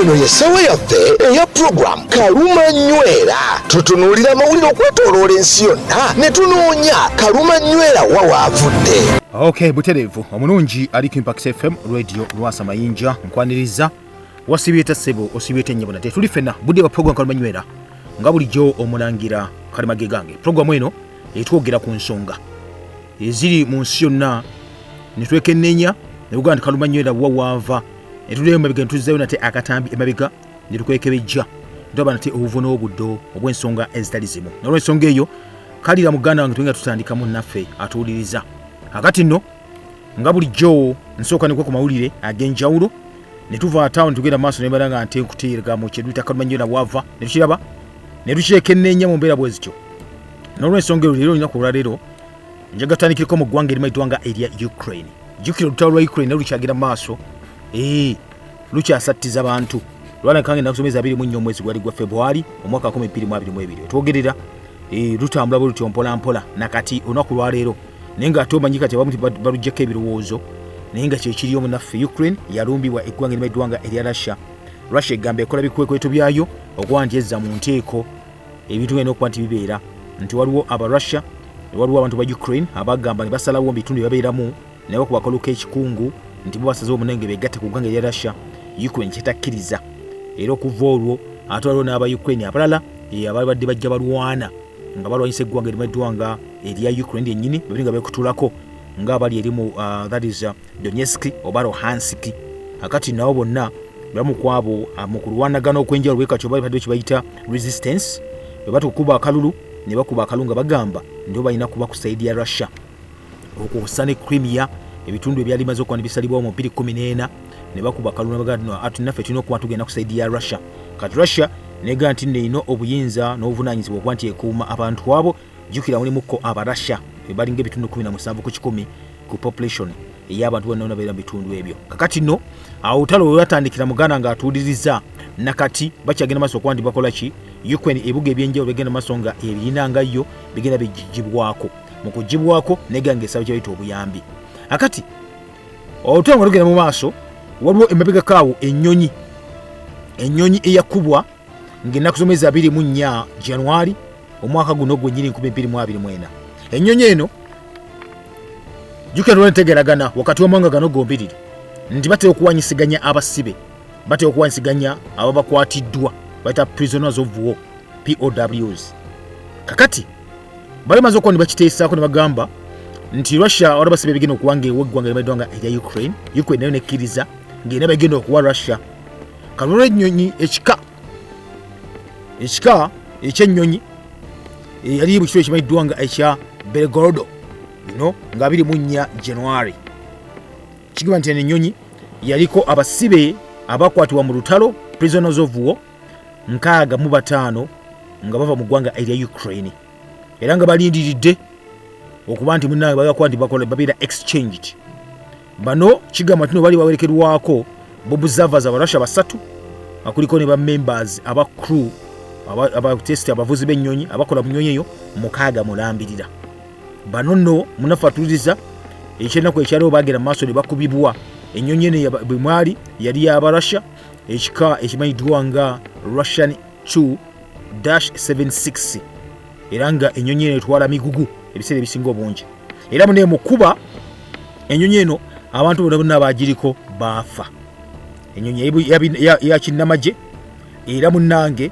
eno yesawa yaffe eya program Kaluma Nywera. Tutunuulira amawulire okwetooloola ensi yonna ne tunoonya Kaluma Nywera wa waavudde. Okay, buterevu omulungi aliko Impact FM radio Lwasa Mayinja nkwaniriza wasibyeta sebo osibyeta nyabona tuli fena budde wa program Kaluma Nywera nga bulijjo omulangira Kalimage gange. Program eno etwogera ku nsonga eziri mu nsi yonna ne twekenneenya ne Uganda Kaluma Nywera wa waava etulemu mabega ntuzzayo nate akatambi emabega ne tukwekebejja ndoba nate obuvuno obuddo obw'ensonga ezitali zimu. N'olw'ensonga eyo kalira muganda wange twenga tutandikamu naffe atuwuliriza. Akati nno nga bulijjo nsooka ne ku mawulire ag'enjawulo ne tuva town tugenda maaso ne balanga nte nkuteerega mu kyeduyita Kaluma Nywera waava ne tukiraba ne tukyekenneenya mu mbeera bwezityo. N'olw'ensonga eyo leero olunaku olwaleero njaga tutandikireko mu ggwanga erimu eggwanga erya Ukraine. Jjukira olutalo lwa Ukraine lukyagira maaso lukyasattiza bantu. Lwana kange nakusomeza 24 mwezi gwali gwa February omwaka 2022 twogerera lutambula bulutyo mpola mpola nakati olunaku lwaleero nenga atomanyika tebamuti balujjako ebirowoozo nenga kyekiriyo munaffe Ukraine yalumbibwa eggwanga erimu eggwanga erya Russia. Russia egamba ekola bikwekweto byayo okwandyeza mu nteeko ebintu ngeno okuba nti bibeera nti waliwo aba Russia waliwo abantu ba Ukraine abagamba ne basalawo mu bitundu byabeeramu ne bakubakoluka ekikungu nti bo basaze omunenge begatte ku ggwanga erya Russia. Ukraine kyetakkiriza era okuva olwo ate waliwo n'aba Ukraine abalala ababadde bajja balwana nga balwanyisa eggwanga erimu eggwanga erya Ukraine yennyini bali nga beekutulako nga abali erimu that is Donetsk oba Luhansk. Akati nabo bonna bamu kwabo mu kulwanagana okwenjalo bwekatyo bali kibayita resistance bwe batukuba akalulu ne bakuba akalunga bagamba ndio balina kuba kusaidia Russia okusane Crimea ebitundu ebyali maze okwani bisalibwa mu 2014 ne bakuba akalunga bagamba atunaffe tulina okuba tugenda kusaidia Russia. Kati Russia nega nti neino obuyinza n'obuvunanyizibwa okwanti ekuuma abantu abo jukira mulimuko aba Russia ebalinga ebitundu 17 ku 10 ku population ey'abantu bonna beera bitundu ebyo. Kakati no awo utalo yatandikira muganda nga atuuliriza nakati bakyagenda maso okwandi bakola ki Ukraine ebuga ebyenjawulo begenda masonga ebinanga yo bigenda bijibwako mu kujibwako negange esaba kyo bito obuyambi. Akati otanga lugenda mu maaso waliwo emabega kaawo ennyonyi eyakubwa ngena kusomeza 24 January omwaka guno gwennyini 2024. Ennyonyi eno jukira lwentegeragana wakati w'amawanga gano gombiriri nti batera okuwanyisiganya abasibe batera okuwanyisiganya ababakwatiddwa bayita prisoners of war POWs. Kakati balimaze okuba ne bakiteesaako ne bagamba nti Russia wali basibe bigenda okuwanga eggwanga ery'eddwanga erya Ukraine nayo nekkiriza ng'era bagenda okuwa Russia. Kalula ennyonyi ekika ekyennyonyi yali mu kifo ekimanyiddwanga ekya Belgorodo nga 24 January. Kigamba nti ennyonyi yaliko abasibe abakwatibwa mu lutalo prisoners of war 65 nga bava mu ggwanga erya Ukraine era nga balindiridde okuba nti munnaabwe bagakwandi bakola babeera exchanged. Bano kigamba nti bali bawerekerwako bobuzavaza abarasha basatu akuliko ne ba members aba crew aba test abavuzi b'ennyonyi abakola mu nnyonyi eyo 6 mulambirira. Bano nno munafaturiza ekyenako ekyalo bagera maaso ne bakubibwa ennyonyi eno bwe mwali yali y'abarasha ekika ekimanyiddwa nga Russian 2-76 era nga ennyonyi eno etwala migugu ebiseera ebisinga obungi era mune mukuba ennyonyi eno abantu bonna bagiriko baafa. Ennyonyi ya kinnamagye era munnange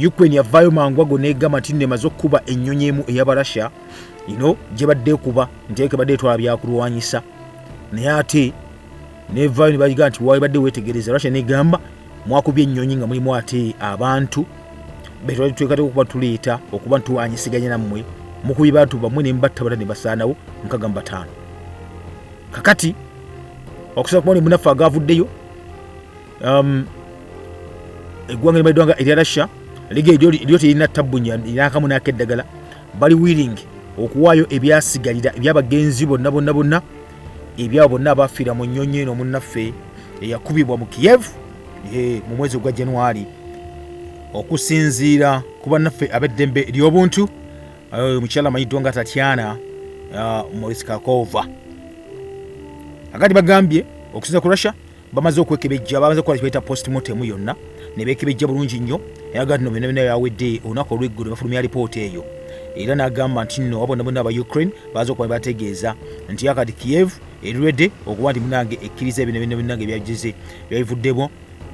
Ukraine yavaayo mangu ago negamba nti nemaze okuba ennyonyi emu ey'abarasha gye badde kuba nteeke badde etwala byakulwanyisa naye ate nevaayo ne bayiga nti waali badde weetegereza Russia negamba mwakubye ennyonyi nga mulimu ate abantu betwali twekate okuba tuleeta okuba ntuwanyisiganya nammwe mukubi bantu bamwe ne mbatta bala ne basaanawo 65. Kakati okusaba kumoni munaffe agavuddeyo eggwanga limaddwanga erya Russia liga eryo terina tabbunya irakamu n'akeddagala bali willing okuwaayo ebyasigalira ebyabagenzi bonna ebyabo bonna abafiira mu nnyonyi eno munnaffe eyakubibwa mu Kiev mu mwezi gwa January okusinziira ku bannaffe ab'eddembe ery'obuntu omukyala amanyiddwa nga Tatiana Moiskakova. Akati bagambye okusinza ku Russia bamaze okwekebejja bamaze okukola kibaita postmortem yonna ne beekebejja bulungi nnyo era gati no bino yawedde olunaku olw'eggulu bafulumya alipoota eyo era n'agamba nti nno abo bonna aba Ukraine baza okuba bategeeza nti yakati Kiev erudde okuba nti munange ekkiriza ebino binange byagize byabivuddemo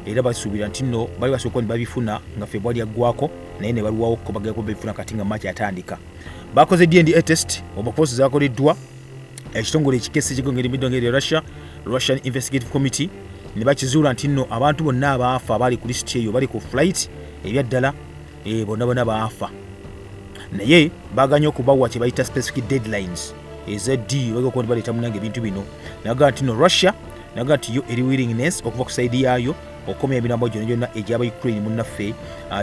era basuubira nti nno bali basooka ne babifuna nga February yaggwako naye ne baluwawo ko bagenda kubifuna kati nga March atandika. Bakoze DNA test oba post zakoleddwa ekitongole ekikese kigongera emidongo ya Russian Investigative Committee ne bakizuula nti nno abantu bonna abaafa abali ku list eyo bali ku flight ebyaddala bonna baafa naye baganya okubawa kye bayita specific deadlines ezaddi bagakoni baleeta munange ebintu bino naga nti no Russia naga nti yo eri willingness okuva ku side yayo okomya ebirambo gyonna egyaba Ukraine munnaffe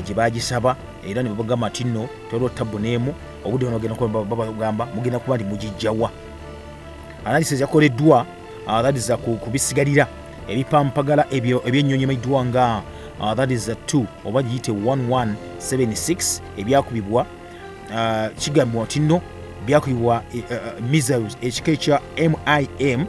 gye bagisaba era ne bagamba nti nno tolwo tabbo neemu obudde bano bagenda babagamba mugenda kuba nti mugijjawa analysis yakoleddwa that is kubisigalira ebipampagala ebyennyonyi emiddwa nga that is 2 oba giyite 1176 ebyakubibwa kigambibwa nti nno byakubibwa missiles ekika ekya MIM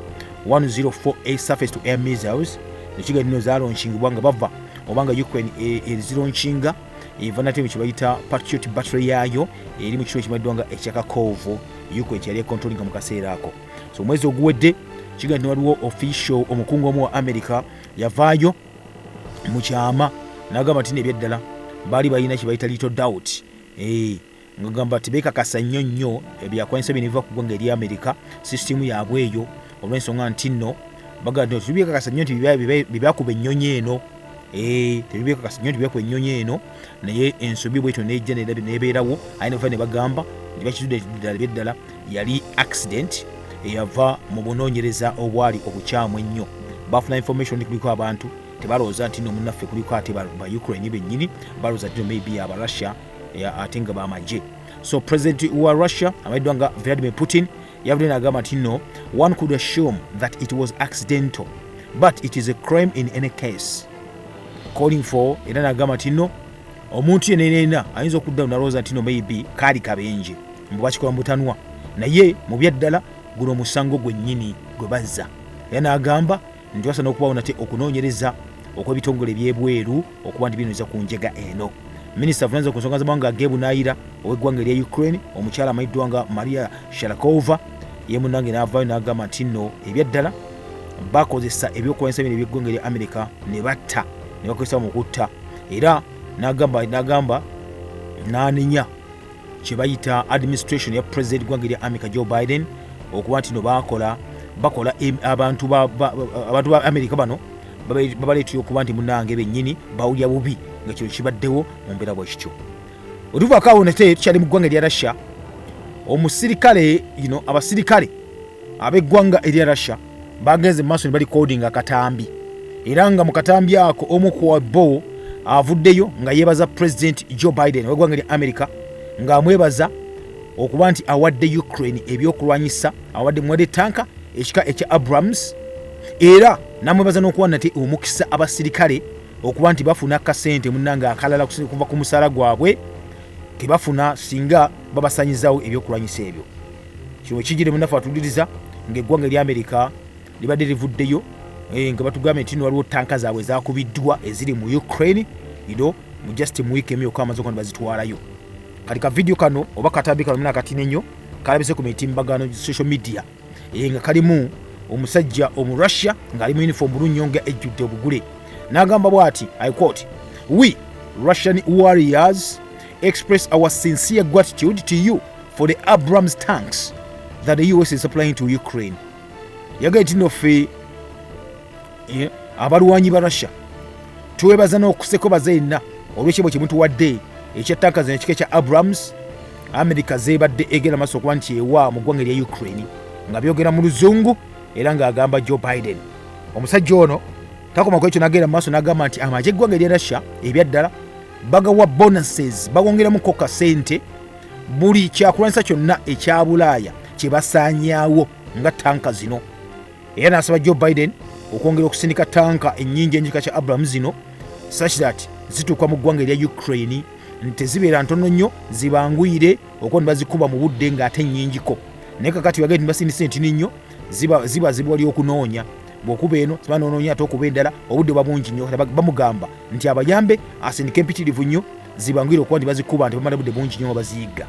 104A surface to air missiles nekiga nino zalonchingibwa nga bava obanga Ukraine eziloncinga eva nate mukibayita Patriot battery yayo eri mu kifo ekimaddwa nga ekyakakovo Ukraine kyali controlling mu kaseera ako. So mwezi oguwedde kiga nino waliwo official omukungu omu wa America yavaayo mu kyama n'agamba nti nebyeddala bali balina kibayita little doubt ngagamba tibekakasa nnyo ebyakwanyisa bino biva ku ggwanga eri America system yaabwe eyo olw'ensonga nti nno bagamba nti tibekakasa nnyo nti bibyakuba ennyonyi eno tebibekakasa nnyo nti bibyakuba ennyonyi eno naye ensobi bwetyo nejja nebeerawo ayina ne bagamba nti bakizudde ddala byeddala yali accident eyava mu bunoonyereza obwali obukyamu ennyo bafuna information kuliko abantu tebalowooza nti nno munnaffe kuliko ate ba Ukraine bennyini balowooza nti maybe aba Russia ate nga bamagye. So president wa Russia amayiddwa nga Vladimir Putin yavudde n'agamba nti nno one could assume that it was accidental but it is a crime in any case calling for era n'agamba nti nno omuntu yenenena ayinza okudda nalowooza nti nno maybe kaali kabenje mbu bakikola mu butanwa naye mu byaddala guno omusango gwennyini gwe bazza era n'agamba nti wasa n'okubawo nate okunoonyereza okw'ebitongole ebyebweru okuba nti binoza ku njega eno. Minister Franza ku nsonga z'amawanga ageebunaayira ow'eggwanga erya Ukraine omukyala amayiddwa nga Maria Sharakova ye munnange n'avaayo n'agamba nti nno ebyaddala bakozesa ebyokulwanyisa bino eby'eggwanga erya America ne batta ne bakozesa mu kutta era n'agamba n'anenya kye bayita administration ya president gwanga erya America Joe Biden okuba nti no bakola abantu ba America bano babaleetera okuba nti munnange bennyini bawulya bubi nga kino kibaddewo mu mbeera bwekityo. Oluvaako awo nate tukyali mu ggwanga erya Russia omusirikale abasirikale ab'eggwanga erya Russia bagenze mu maaso ne bali coding akatambi era nga mu katambi ako omu ku bo avuddeyo nga yeebaza president Joe Biden w'eggwanga erya America ng'amwebaza okuba nti awadde Ukraine ebyokulwanyisa awadde tanka ekika ekya Abrams era namwebaza n'okuwa nate omukisa abasirikale okuba nti bafuna akasente munnanga akalala kuva ku musaala gwabwe kebafuna singa babasanyizawo ebyokulwanyisa ebyo. Kino ekijire munafu atuliriza ng'eggwanga erya America libadde livuddeyo nga batugambye nti waliwo tanka zaabwe zakubiddwa eziri mu Ukraine mu just mu week emyoko amaze okuba bazitwalayo. Kati ka video kano oba katambi kano nakatine nnyo kalabise ku mitimbagano social media nga kalimu omusajja omu Russia ng'ali mu uniform bulungi nga ejjudde obugule n'agamba bw'ati, I quote, "We Russian warriors express our sincere gratitude to you for the Abrams tanks that the US is supplying to Ukraine." Yagaye nti noffe abalwanyi ba Russia twebaza n'okuseko bazenna olw'ekibo kye mutuwadde ekya tanka zino ekika ekya Abrams. America zeebadde egera maaso okuba nti ewa mu ggwanga erya Ukraine nga byogera mu luzungu era ng'agamba Joe Biden. Omusajja ono takoma ku ekyo n'agenda mu maaso n'agamba nti amagye eggwanga erya Russia ebyaddala bagawa bonuses bawongeramuko kasente buli kyakulwanyisa kyonna ekya Bulaaya kye basaanyaawo nga tanka zino. Era n'asaba Joe Biden okwongera okusindika tanka ennyingi enjika kya Abrams zino such that zituuka mu ggwanga erya Ukraine tezibeera ntono nnyo zibanguyire okuba ne bazikuba mu budde ng'ate nnyingiko naye kakati bagenda basindise nti nnyo ziba wali okunoonya bwokuba eno sibanoonya ate okuba endala obudde babungi nnyo bamugamba nti abayambe asindika empitirivu nnyo zibangwire okuba nti bazikuba nti bamala budde bungi nnyo baziyiga.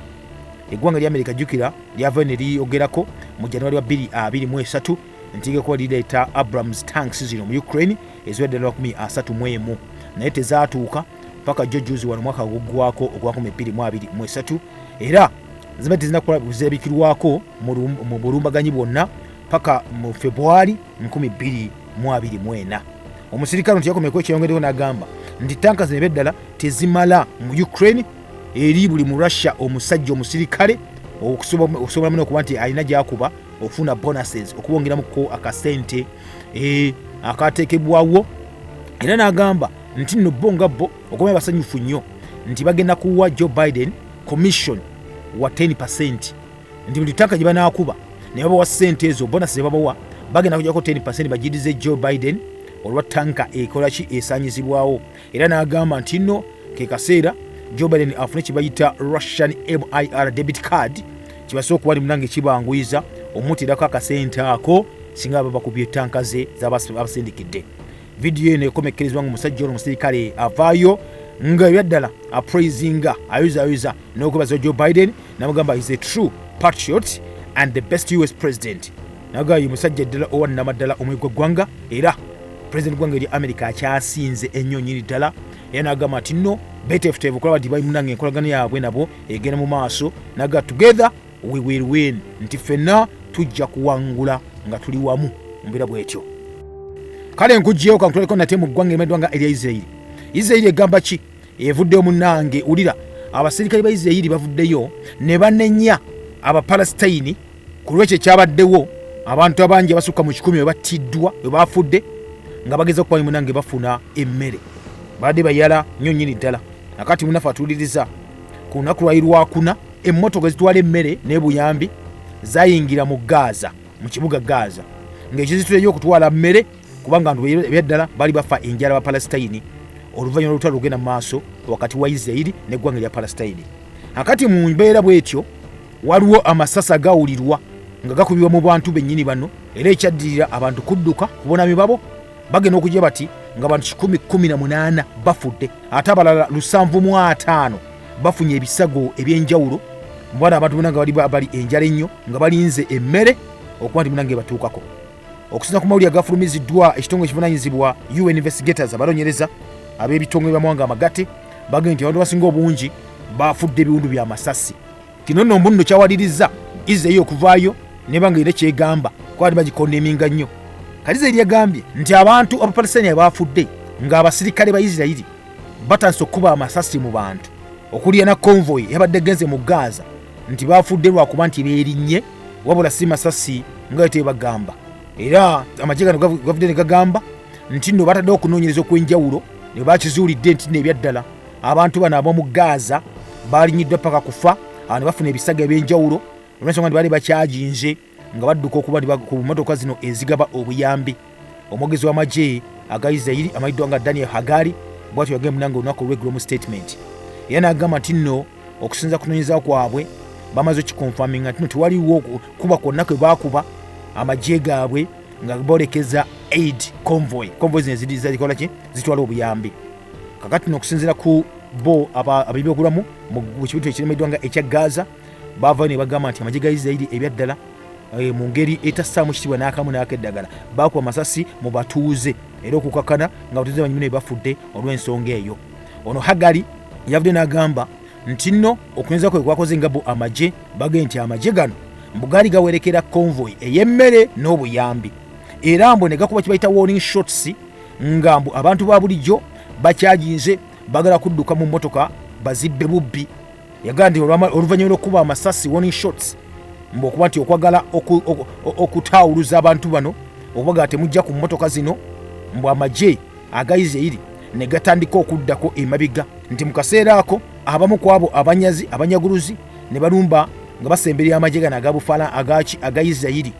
Eggwanga lya Amerika jjukira lyava ne lyogerako mu January wa 2023 nti ligekuba lireeta Abrams tanks zino mu Ukraine eziwedde ddala 31 naye tezaatuuka paka jjojuzi wano mwaka guggwako ogwa 2023 era ziba tezinakola zebikirwako mu bulumbaganyi bwonna paka mu February 2024. Omusirikale nti yakomeko ekyeyongeddeko n'agamba nti tanka zino eddala tezimala mu Ukraine eri buli mu Russia omusajja omusirikale okusobola muno okuba nti alina gyakuba okufuna bonuses okubongeramuko akasente akateekebwawo. Era n'agamba nti nno bo nga bo okumanya basanyufu nnyo nti bagenda kuwa Joe Biden commission wa 10% nti buli tanka gye banaakuba ne babawa ssente ezo bonuses babawa bagenda kujjako 10% bagidize Joe Biden olwa tanka ekola ki esaanyizibwawo. Era n'agamba nti nno ke kaseera Joe Biden afune kibayita Russian MIR debit card kibasobola okuba limunange kibangwiza omutirako akasente ako singa baba bakubye tanka ze z'abasindikidde. Vidiyo eno ekomekerezebwa ng'omusajja ono omusirikale avaayo nga byaddala appraisinga ayuza n'okwebaza Joe Biden namugamba is a true patriot and the best US president. Nagayo musajja ddala owannamaddala omwegwa ggwanga era president gwanga eri America akyasinze ennyo nnyini ddala. Era n'agamba nti nno beteefuteefu okulaba nti bayimunanga enkolagano yaabwe nabo egenda mu maaso naga together we will win nti ffenna tujja kuwangula nga tuli wamu mubira bwetyo. Kale nkujjeyo kankutuleko nate mu ggwanga emeddwanga erya Israeli egamba ki evuddeyo munnange ulira abasirikale ba Israeli bavuddeyo ne banenya Abapalestine ku lwekyo ekyabaddewo abantu abangi abasukka mu 10 we battiddwa we bafudde nga bageza okuba munnange bafuna emmere badde bayala nnyo nnyini ddala. Nakati munafu atuliriza ku lunaku lwayirwakuna emmotoka ezitwala emmere n'ebuyambi zayingira mu Gaza mu kibuga Gaza ng'ekizituleyo okutwala mmere kubanga abantu byeddala bali bafa enjala Abapalestine oluvannyuma lw'olutalo lugenda mu maaso wakati wa Israeli n'eggwanga lya Palestine. Akati mu mbeera bw'etyo waliwo amasasi agawulirwa nga gakubibwa mu bantu bennyini bano era ekyaddirira abantu kudduka kubonami babo bagenda okujja bati nga bantu 118 bafudde ate abalala 705 bafunye ebisago ebyenjawulo mbwana abantu bonna bali enjala ennyo nga balinze emmere okuba nti munange batuukako. Okusinza ku mawulire agafulumiziddwa ekitongole ekivunaanyizibwa UN investigators abalonyereza ab'ebitongole by'amawanga amagatte bagenda nti abantu basinga obungi bafudde ebiwundu bya masasi. Kino nno mbuno kyawaliriza Israeli okuvaayo ne banga era kyegamba kuba bagikondeminga nnyo. Kalizeri yagambye nti abantu Abapalestine abafudde nga abasirikale ba Israeli batandise okuba amasasi mu bantu okulya na convoy yabadde genze mu Gaza nti bafudde lwakuba nti beerinnye wabula si masasi nga ete bagamba. Era amagye gano gavudde ne gagamba nti nno batadde okunoonyereza okwenjawulo ne bakizuulidde nti nebyaddala abantu bano ab'omu Gaza balinyiddwa paka kufa ne bafuna ebisago eby'enjawulo olw'ensonga nti baali bakyajinze nga badduka okuba ku mmotoka zino ezigaba obuyambi. Omwogezi w'amagye aga Israeli amayiddwa nga Daniel Hagari bw'atyo yagenda munange olunaku olw'eggulo mu statement. Era n'agamba nti nno okusinza kunoonyeza kwabwe bamaze okikonfaminga nti nno tewaliwo kuba kwonna kwe baakuba amagye gaabwe nga boolekeza aid convoy zino zikola ki zitwala obuyambi. Kakati nno okusinziira ku bo abebyobulamu mu kibuto ekiremiddwa nga ekya Gaza baavayo ne bagamba nti amagye ga Israeli ebyaddala mu ngeri etassaamu kitibwa n'akamu n'akeddagala baakuba amasasi mu batuuze era okukakana nga batuuze banyumu ne bafudde olw'ensonga eyo. Ono Hagari yavudde n'agamba nti nno okunyeza kwe kwakoze nga bo amagye bagee nti amagye gano mbu gaali gawerekera convoy ey'emmere n'obuyambi era mbu ne gakuba kibayita warning shots nga mbu abantu ba bulijjo bakyajinze bagala kudduka mu mmotoka bazibbe bubbi. Yagamba nti oluvannyuma lw'okuba amasasi warning shots mbu okuba nti okwagala okutaawuluza abantu bano okubaga temujja ku mmotoka zino mbu amagye aga Israeli ne gatandika okuddako emabiga nti mu kaseera ako abamu ku abo abanyazi abanyaguluzi ne balumba nga basemberera amagye gano agabufaala aga Israeli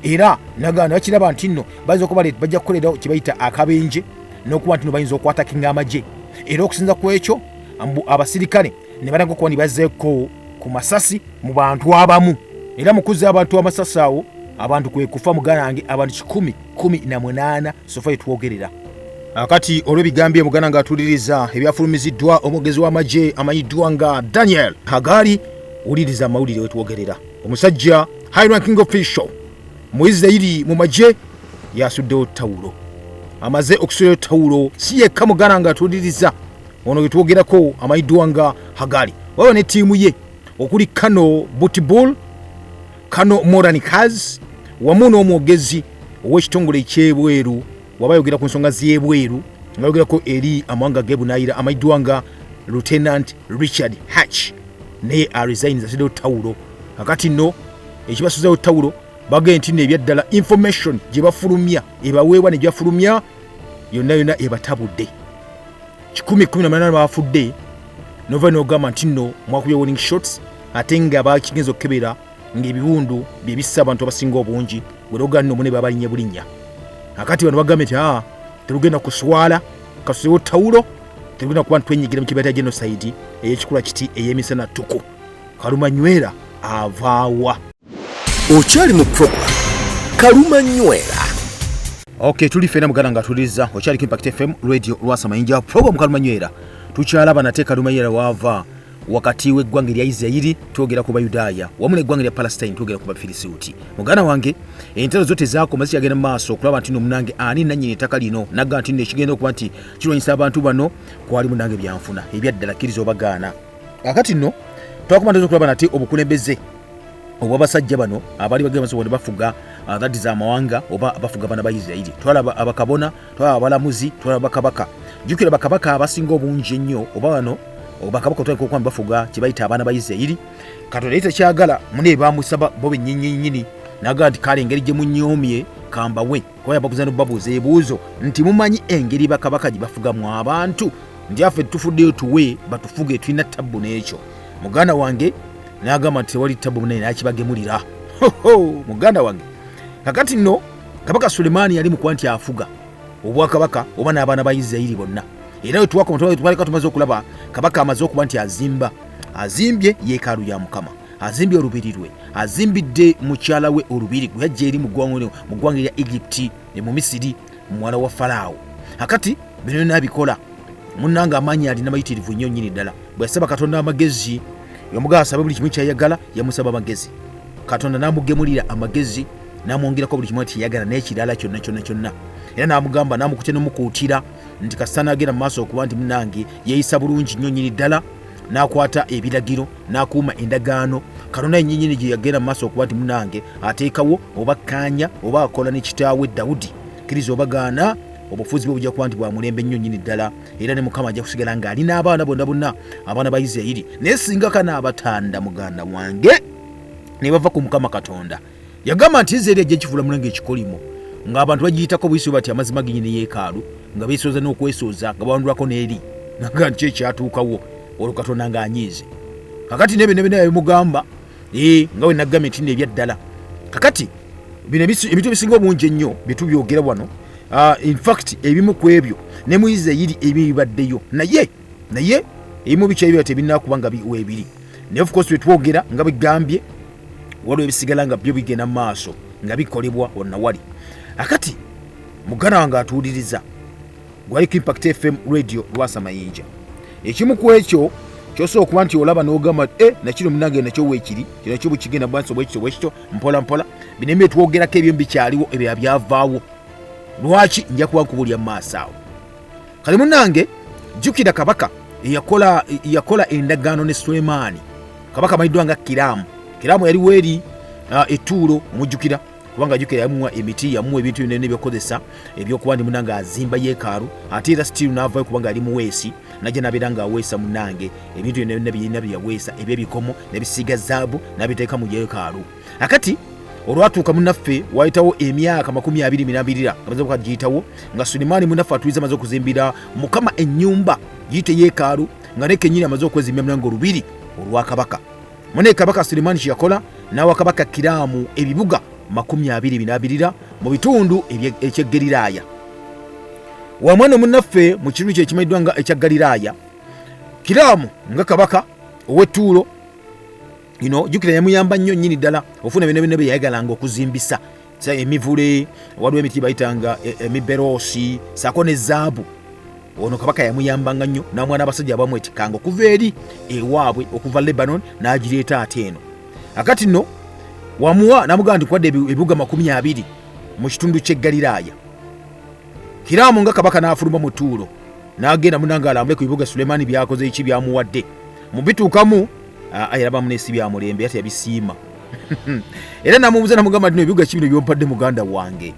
era nagana bakiraba nti nno bayinza okuba bajja kukolera kibayita akabenje n'okuba nti no bayinza okwatakinga amagye era okusinza ku ekyo mbu abasirikale ne balanga okuba ni bazzeeko ku masasi mu bantu abamu era mu kuzza abantu amasasi awo abantu kwe kufa muganange abantu 118 sofa tuogerera akati olwebigambye muganange atuliriza ebyafulumiziddwa omugezi w'amagye amanyiddwa nga Daniel Hagari uliriza amawulire wetuogerera omusajja high ranking official mu Israeli mu magye yasuddewo tawulo amaze okusulayo tawulo si yekka muganange atuliriza ono wetuogerako amanyiddwa nga Hagari waba ne tiimu ye okuli Kano Butibul Kano Moranikaz wamu n'omwogezi ow'ekitongole ekyebweru wabayogera ku nsonga z'ebweru nga yogerako eri amawanga g'ebunaayira amanyiddwa nga Lieutenant Richard Hatch naye aresigns asiddewo tawulo kakati nno ekibasuzeewo tawulo bagee nti ebyaddala information gye bafulumya ebaweebwa ne gyafulumya yonna ebatabudde 118 bafudde nova n'ogamba nti nno mwakubye warning shots ate nga bakigenza okukebera ng'ebiwundu bye bissa abantu abasinga obungi bweroga nno mune babalinnya bulinnya akati bano bagambe nti terugenda kuswala kasuseewo tawulo terugenda kuba ntwenyigira mu kibaata genocide ey'ekikula kiti ey'emisana tuku Kaluma Nywera avaawa okyali mu program Kaluma Nywera. Okay, tuli fena mugana nga tuliza okyali Impact FM radio Lwasa Mayinja program Kaluma Nywera tukyalaba nate Kaluma Nywera wava wakati w'eggwanga lya Isirayiri twogera ku Bayudaaya wamu n'eggwanga lya Palestine twogera ku Bafirisuuti mugana wange entalo zote zaakoma zikyagenda maaso okulaba nti n'omunange ani nannyini ettaka lino nagga nti nekigenda okuba nti kirwanyisa abantu bano kwali munange byanfuna ebyaddala kkiriza obagaana akati nno twakomandaza okulaba nate obukulembeze obw'abasajja bano abali bagenda ne bafuga that is amawanga oba bafuga bana ba Isirayiri twalaba abakabona twalaba abalamuzi twalaba bakabaka jukira bakabaka abasinga obungi ennyo oba bano bakabaka twalika okuba bafuga kibayita abaana ba Isirayiri Katonda yita kyagala mune bamusaba bobe nnyinnyinnyini naga nti kale engeri gye munyoomye kambawe kuba yababuuza n'obabuuza ebuuzo nti mumanyi engeri bakabaka gye bafugamu abantu nti affe tufuddeyo tuwe batufuge tulina tabbu n'ekyo muganda wange n'agamba nti tewali tabbu munene nakibagemulira muganda wange kakati nno Kabaka Sulemaani yali mukuba nti afuga obwakabaka oba n'abaana ba Isirayiri bonna era we twaleka tumaze okulaba kabaka amaze okuba nti azimbye yeekaalu ya Mukama azimbye olubiri lwe azimbidde mukyala we olubiri gwe yajja eri mu ggwanga lya Egypt ne mu Misiri mwana wa Falaawo akati bino n'abikola munnanga amaanyi alina mayitirivu nnyo nnyini ddala bwe yasaba Katonda amagezi yamugamba asabe buli kimu kyayagala yamusaba amagezi Katonda n'amugemulira amagezi n'amwongerako buli kimu kyayagala n'ekirala kyonna era n'amugamba n'amukutya n'omukuutira nti kasana agenda mu maaso okuba nti munnange yeeyisa bulungi nnyo nnyini ddala n'akwata ebiragiro n'akuuma endagaano Katonda yennyini gye yagenda mu maaso okuba nti munnange ateekawo oba kkaanya oba akola ne kitaawe Dawudi kkiriza obagaana obufuzi bwe bujja kuba nti bwa mulembe nnyo nnyini ddala era ne Mukama ajja kusigala ng'alina abaana bonna abaana ba Isirayiri naye singa kanaabatanda muganda wange ne bava ku Mukama Katonda yagamba nti Isirayiri ajja kifuula mulange ekikolimo ng'abantu bagiyitako buyisi bati amazima genyini yeekaalu nga beesooza n'okwesooza nga bawandulako n'eri naga nti ekyatuukawo olwo Katonda ng'anyiize kakati nebyo bimugamba nga we naggambye nti nebyaddala kakati bino ebintu ebisinga obungi ennyo bye tubyogera wano in fact ebimu ku ebyo ne mu Isirayiri ebimu bibaddeyo naye ebimu bikyali tebirina kuba nga weebiri naye of course twogera nga bigambye waliwo ebisigala nga byo bigenda maaso nga bikolebwa wonna wali akati mugana wange atuwuliriza gwali Impact FM radio Lwasa Mayinja ekimu ku ekyo kyosobola okuba nti olaba n'ogamba nakino munange nakyo weekiri kino kyo bukigenda bwansi bwekityo mpola bino ebyo twogerako ebyo bikyaliwo ebyo byavaawo lwaki nja kuba nkubulya mu maaso awo kale munange jjukira kabaka eyakola endagaano ne Sulemaani kabaka amanyiddwa nga Kiraamu yaliwo eri ettuulo omujjukira kubanga jjukira yamuwa emiti yamuwa ebintu binene ebyokozesa ebyokuba ndi munange azimba yeekaalu ate era still n'avaayo kubanga ali muweesi najja nabeera nga aweesa munange ebintu byonna byonna byeyaweesa ebyebikomo nebisiiga zaabu n'abiteeka mu yeekaalu akati olwatuuka munnaffe wayitawo emyaka 22 amaze okugiyitawo nga Sulemaani munnaffe atuliza amaze okuzimbira Mukama ennyumba giyite yeekaalu nga ne kennyini amaze okwezimbira munange olubiri olwa kabaka mune Kabaka Sulemaani kye yakola n'awa kabaka Kiraamu ebibuga 22 mu bitundu eky'Galiraaya wamwana munnaffe mu kirundi kye kimanyiddwa nga ekya Galiraaya Kiraamu nga kabaka ow'ettuulo jukira yamuyamba nnyo nnyini ddala ofuna bino bye yayagalanga okuzimbisa emivule waliwo emiti bayitanga emiberosi saako ne zaabu. Ono Kabaka yamuyambanga nnyo n'amwana abasajja abamwetikanga okuva eri ewaabwe okuva Lebanon n'agireeta ate eno. Akati nno wamuwa n'amugamba nti kwadde ebibuga 20 mu kitundu ky'e Galiraaya. Kiraamu nga Kabaka n'afuluma mu Tuulo n'agenda munanga alambule ku bibuga Sulemaani byakoze eki byamuwadde. Mu bituukamu ayiraba munesi bya mulembe ate yabisiima. Era namubuuza namugamba nti ebibuga kibino byompadde muganda wange.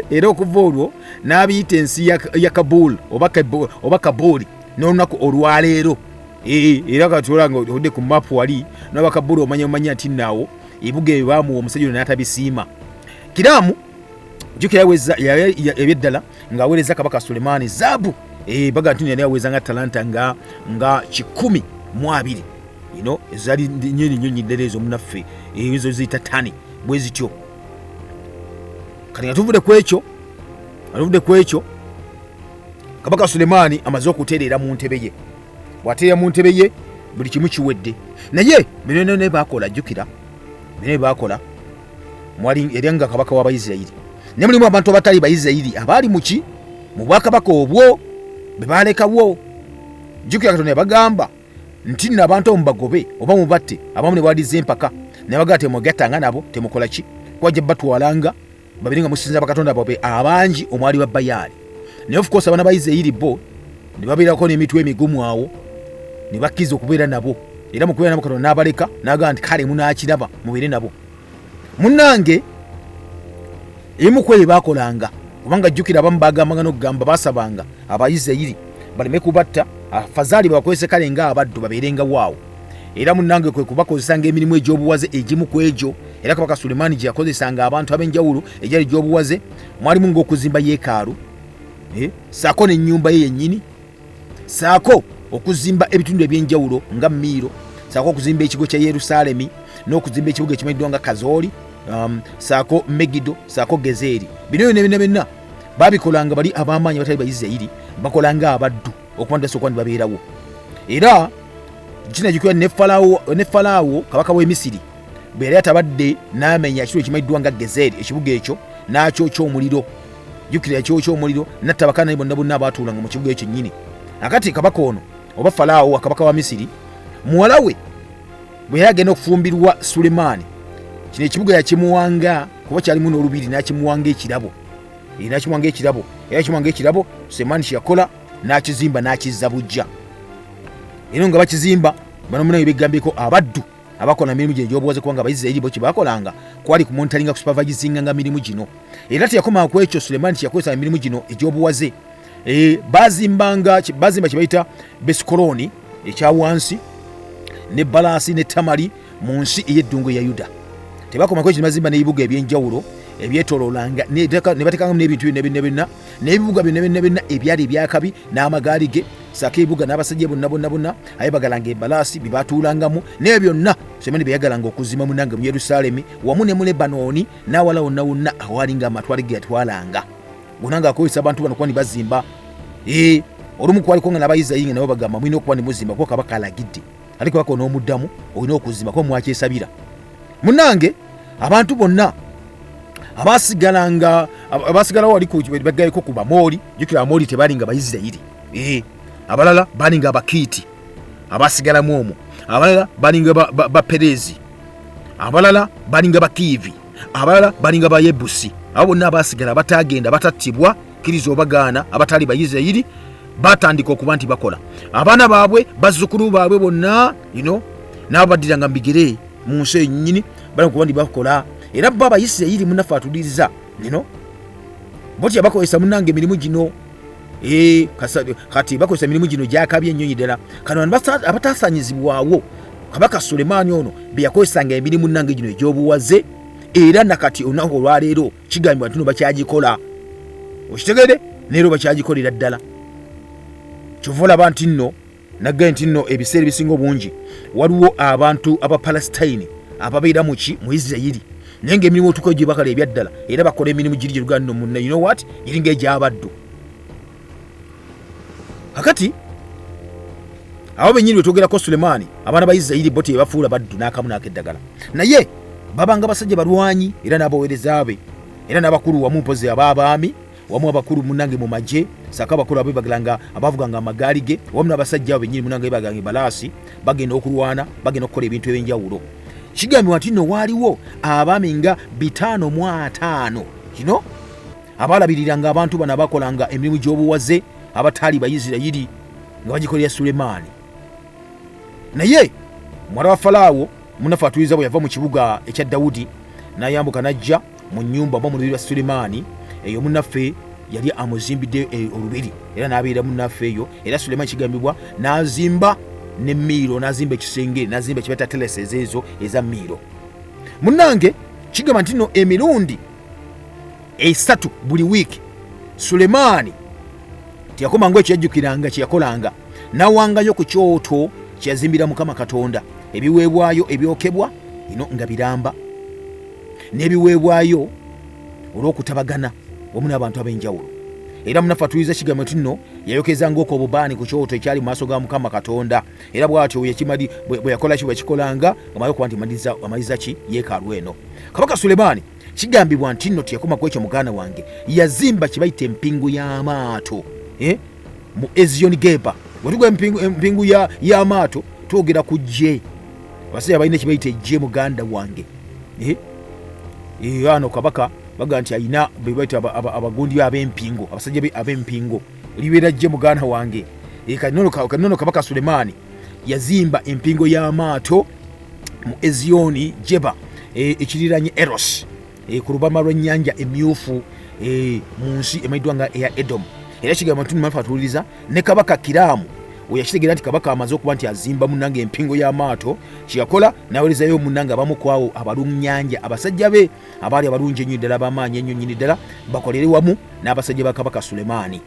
Era okuva olwo n'abiyita ensi ya Kabul oba Kabuli n'olunaku olwaleero. Era katulanga odde ku mapu wali n'aba Kabul omanya nti naawo ebibuga ebyo baamuwa omusajja n'atabisiima. Kiraamu jukira ebyeddala ng'aweereza Kabaka Sulemaani zaabu baga nti yali aweereza nga talanta nga 120 ezali nnyonyi ddala ezo munaffe ezo ziyita tani bwe zityo. Kati nga tuvudde ku ekyo Kabaka Sulemaani amaze okutereera mu ntebe ye. Bw'ateera mu ntebe ye buli kimu kiwedde. Naye bino ne baakola jjukira bino baakola mwali era nga Kabaka w'Abayisirayiri ne mulimu abantu abatali Bayisirayiri abaali muki mu bwakabaka obwo be baalekawo. Jjukira Katonda yabagamba nti nno abantu omubagobe oba mubatte abamu ne bawaliza empaka ne bagamba temugattanga nabo temukola ki kwajja batwalanga babiri nga musinza bakatonda babe abangi omwali wa Bayaali. Naye of course abana Bayisirayiri bo ne babeerako n'emitwe emigumu awo ne bakkiza okubeera nabo. Era mu kubeera nabo Katonda n'abaleka n'agamba nti kale munaakiraba mubeere nabo. Munnange emu kwe baakolanga kubanga jjukira abamu bagambanga n'okugamba basabanga Abayisirayiri baleme kubatta afazaali babakozese kale nga abaddu babeerenga waawo. Era munnange kwe kubakozesanga emirimu egy'obuwaze egimu ku egyo. Era Kabaka Sulemaani gye yakozesanga abantu ab'enjawulo egyali egy'obuwaze mwalimu ng'okuzimba yeekaalu saako n'ennyumba ye yennyini, saako okuzimba ebitundu eby'enjawulo nga Miiro, saako okuzimba ekigo kya Yerusaalemi n'okuzimba ekibuga ekimanyiddwa nga Kazooli, saako Megido, saako Gezeeri. Bino byonna baabikolanga bali ab'amaanyi abatali Bayisirayiri bakolanga abaddu okubandasa okuba babeerawo. Era kino jukira ne Falaawo kabaka w'e Misiri bwe yali atabadde n'amenya ekiro ekimanyiddwa nga Gezeeri, ekibuga ekyo n'akyokya omuliro. Jukira ekyokya omuliro natta bakana bonna abaatuulanga mu kibuga ekyo nnyini. Akati kabaka ono oba Falaawo kabaka wa Misiri muwala we bwe yali agenda okufumbirwa Sulemaani, kino ekibuga yakimuwanga kuba kyalimu n'olubiri n'akimuwanga ekirabo. Era kimuwanga ekirabo Sulemaani kyeyakola n'akizimba n'akizza bujja. Era nga bakizimba bano munayo begambeko abaddu abakola emirimu gino egy'obuwaze kubanga Abayisirayiri bo kyebakolanga kwali kumontalinga kusupervisinga mirimu gino. Era teyakomaa ku ekyo Sulemaani kyeyakozesa emirimu gino egy'obuwaze. Bazimba kye bayita Besikoloni ekya wansi ne Balaasi ne Tamali mu nsi ey'eddungu ya Yuda. Tebakomako ekyo bazimba n'ebibuga eby'enjawulo ebyetoololanga ne batekangamu n'ebintu byonna n'ebibuga byonna ebyali ebyakabi n'amagaali ge saako ebibuga n'abasajja bonna aye bagalanga embalaasi bye baatuulangamu n'ebyo byonna Sulemaani bye yagalanga okuzimba munange mu Yerusaalemi wamu ne mu Lebanooni n'awala wonna awaali nga amatwale ge yatwalanga. Gonanga akozesa abantu bano kuba ne bazimba. Olumu kwaliko nga n'Abayisirayiri nabo bagamba mulina okuba ne muzimba kuba Kabaka alagidde. Ate Kabaka onoomuddamu olina okuzimba kuba mwakyesabira. Munnange abantu bonna abasigalawo wali bagayeko ku Bamooli, jukira Abamooli tebalinga Bayisirayiri. Abalala balinga Abakiiti abasigalamu omwo, abalala balinga Baperezi, abalala balinga Bakiivi, abalala balinga Bayebusi. Abo bonna abasigala batagenda batattibwa kkiriza obagaana abatali Bayisirayiri batandika okuba nti bakola. Abaana baabwe bazzukulu baabwe bonna n'abo baddiranga mu bigere mu nsi ennyini bali kuba nti bakola. Era bo Abayisirayiri munnaffe atuliriza bo tyabakozesa munnange emirimu gino. Kati bakozesa emirimu gino gyakabye ennyonyi ddala. Kano abataasanyizibwawo Kabaka Sulemaani ono bye yakozesanga emirimu munnange gino egy'obuwaze. Era nakati olunaku olwaleero kigambibwa nti no bakyagikola. Okitegedde neero bakyagikolera ddala. Kyova olaba nti nno naggaye nti nno ebiseera ebisinga obungi waliwo abantu aba Palestine ababeera mu Isirayiri naye ng'emirimu otuko gye bakala ebyaddala era bakola emirimu giri gyeruganda munna you know what giringa egy'abaddu. Kakati abo benyini betogerako Sulemaani abaana ba Isirayiri boti ebafuula baddu n'akamu n'akeddagala naye babanga basajja balwanyi era n'abaweereza be era n'abakulu wamu mpozi ab'abaami wamu abakulu munange mu magye saka abakulu abebagalanga abavuganga amagaali ge wamu n'abasajja abo benyini munange bebagalanga balaasi bagenda okulwana bagenda okukola ebintu ebyenjawulo kigambibwa nti nno waaliwo abaami nga 505 kino abaalabiriranga abantu bano abakolanga emirimu gy'obuwaze abataali ba Isirayiri nga bagikolera Sulemaani naye mwala wa Falaawo munafu atuliza bwe yava mu kibuga ekya Dawudi n'ayambuka n'ajja mu nnyumba mu lubiri lwa Sulemaani eyo munaffe yali amuzimbidde olubiri era n'abeera munaffe eyo era Sulemaani kigambibwa n'azimba ne Miiro n'azimba ekisenge n'azimba kibata teleses ezo eza Miiro munnange kigamba nti nno emirundi 3 buli wiiki Sulemaani tiyakomango ekyajjukiranga kyeyakolanga n'awangayo ku kyoto kyeyazimbira Mukama Katonda ebiweebwayo ebyokebwa ino nga biramba n'ebiweebwayo olw'okutabagana wamu n'abantu ab'enjawulo era munafu atuliza kigambo nti nno yayokezanga obubaani ku kyoto ekyali mu maaso ga Mukama Katonda era bw'atyo yakimali bwe yakola ki bwe kikolanga amaze okuba nti amaliza ki yeekaalu eno Kabaka Sulemaani kigambibwa nti nno tiyakoma ku ekyo muganda wange yazimba kye bayita empingu y'amaato mu Ezioni Geba bwetuga empingu y'amaato twogera ku gye abasajja balina kye bayita ejje muganda wange ano Kabaka baga nti alina bebaita abagundi ab'empingo abasajja ab'empingo libeera gye muganda wange kanono Kabaka Sulemaani yazimba empingo y'amaato mu Ezioni Geba ekiriranye Eros ku lubalama lw'ennyanja emyufu mu nsi emayiddwa nga eya Edom era kigambo nti munafu atuliza ne Kabaka Kiraamu we yakitegeera nti Kabaka amaze okuba nti azimba munnange empingo y'amaato kyeyakola n'aweerezayo munnange abamu ku abo abalunnyanja abasajja be abaali abalungi ennyo ddala b'amaanyi ennyo nnyini ddala bakolere wamu n'abasajja ba Kabaka Sulemaani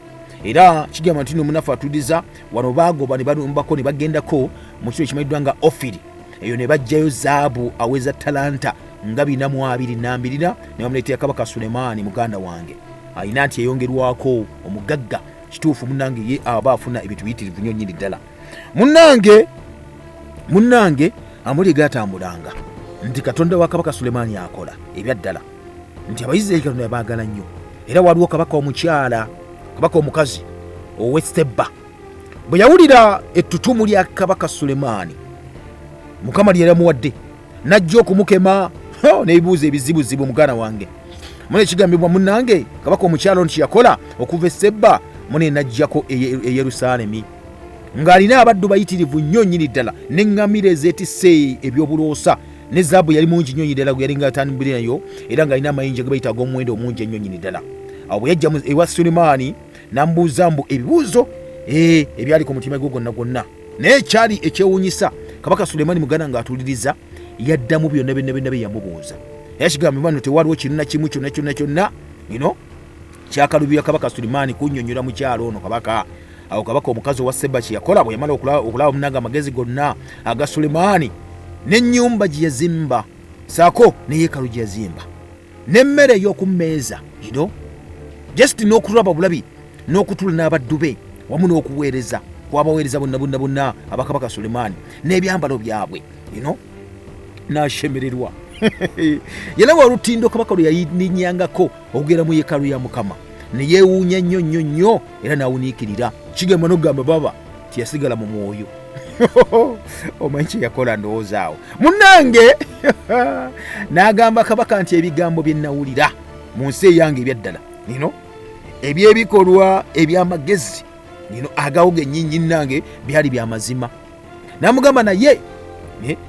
era kigamba nti munafu atuliza wano baagoba ne balumbako ne bagendako mu kiro ekimanyiddwa nga Ofiri eyo ne bajjayo zaabu aweza talanta nga 422 ne bamuleetera Kabaka Sulemaani muganda wange alina nti yeyongerwako omugagga kituufu munnange ye aba afuna ebintu biyitirivu nnyo nnyini ddala munnange amuli gatambulanga nti Katonda wa Kabaka Sulemaani akola ebya ddala nti Abayisirayiri Katonda yabaagala nnyo era waliwo Kabaka omukyala Kabaka omukazi ow'Esteba bwe yawulira ettutumu lya Kabaka Sulemaani Mukama lye yaramuwadde n'ajja okumukema n'ebibuuzo ebizibuzibu muganda wange mune kigambibwa munnange Kabaka omukyala ono kyeyakola okuva Esteba mune n'ajjako e Yerusaalemi ng'alina abaddu bayitirivu nnyo nnyini ddala n'eŋŋamira ezeetisse ebyobuloosa ne zaabu yali mungi nnyo nnyini ddala gwe yali nga atambulira nayo era ng'alina amayinja ge bayita ag'omuwendo omungi ennyo nnyini ddala awo bwe yajja ewa Sulemaani n'amubuuza mbu ebibuuzo ebyali ku mutima gwe gwonna naye ekyali ekyewuunyisa Kabaka Sulemaani muganda ng'atuliriza yaddamu byonna bye yamubuuza era kigambibwa nti tewaliwo kinuna kimu kyonna kyakalubira Kabaka Sulemaani kunnyonnyola mukyalo ono Kabaka awo Kabaka omukazi owa Seba kye yakola bwe yamala okulaba munnange amagezi gonna aga Sulemaani n'ennyumba gye yazimba saako ne yeekaalu gye yazimba n'emmere ey'okummeeza just n'okulaba bulabi n'okutula n'abaddu be wamu n'okuweereza kwabaweereza bonna abakabaka Sulemaani n'ebyambalo byabwe n'ashemererwa yalawa olutindo Kabaka lwe yayininyangako okugera mu yeekaalu ya Mukama ne yeewuunya nnyo era n'awuniikirira kigamba n'ogamba baba tiyasigala mu mwoyo omanyi kye yakola ndowooza awo munnange n'agamba Kabaka nti ebigambo bye nnawulira mu nsi eyange ebyaddala ebyebikolwa eby'amagezi agawoga ennyingi nnange byali bya mazima n'amugamba naye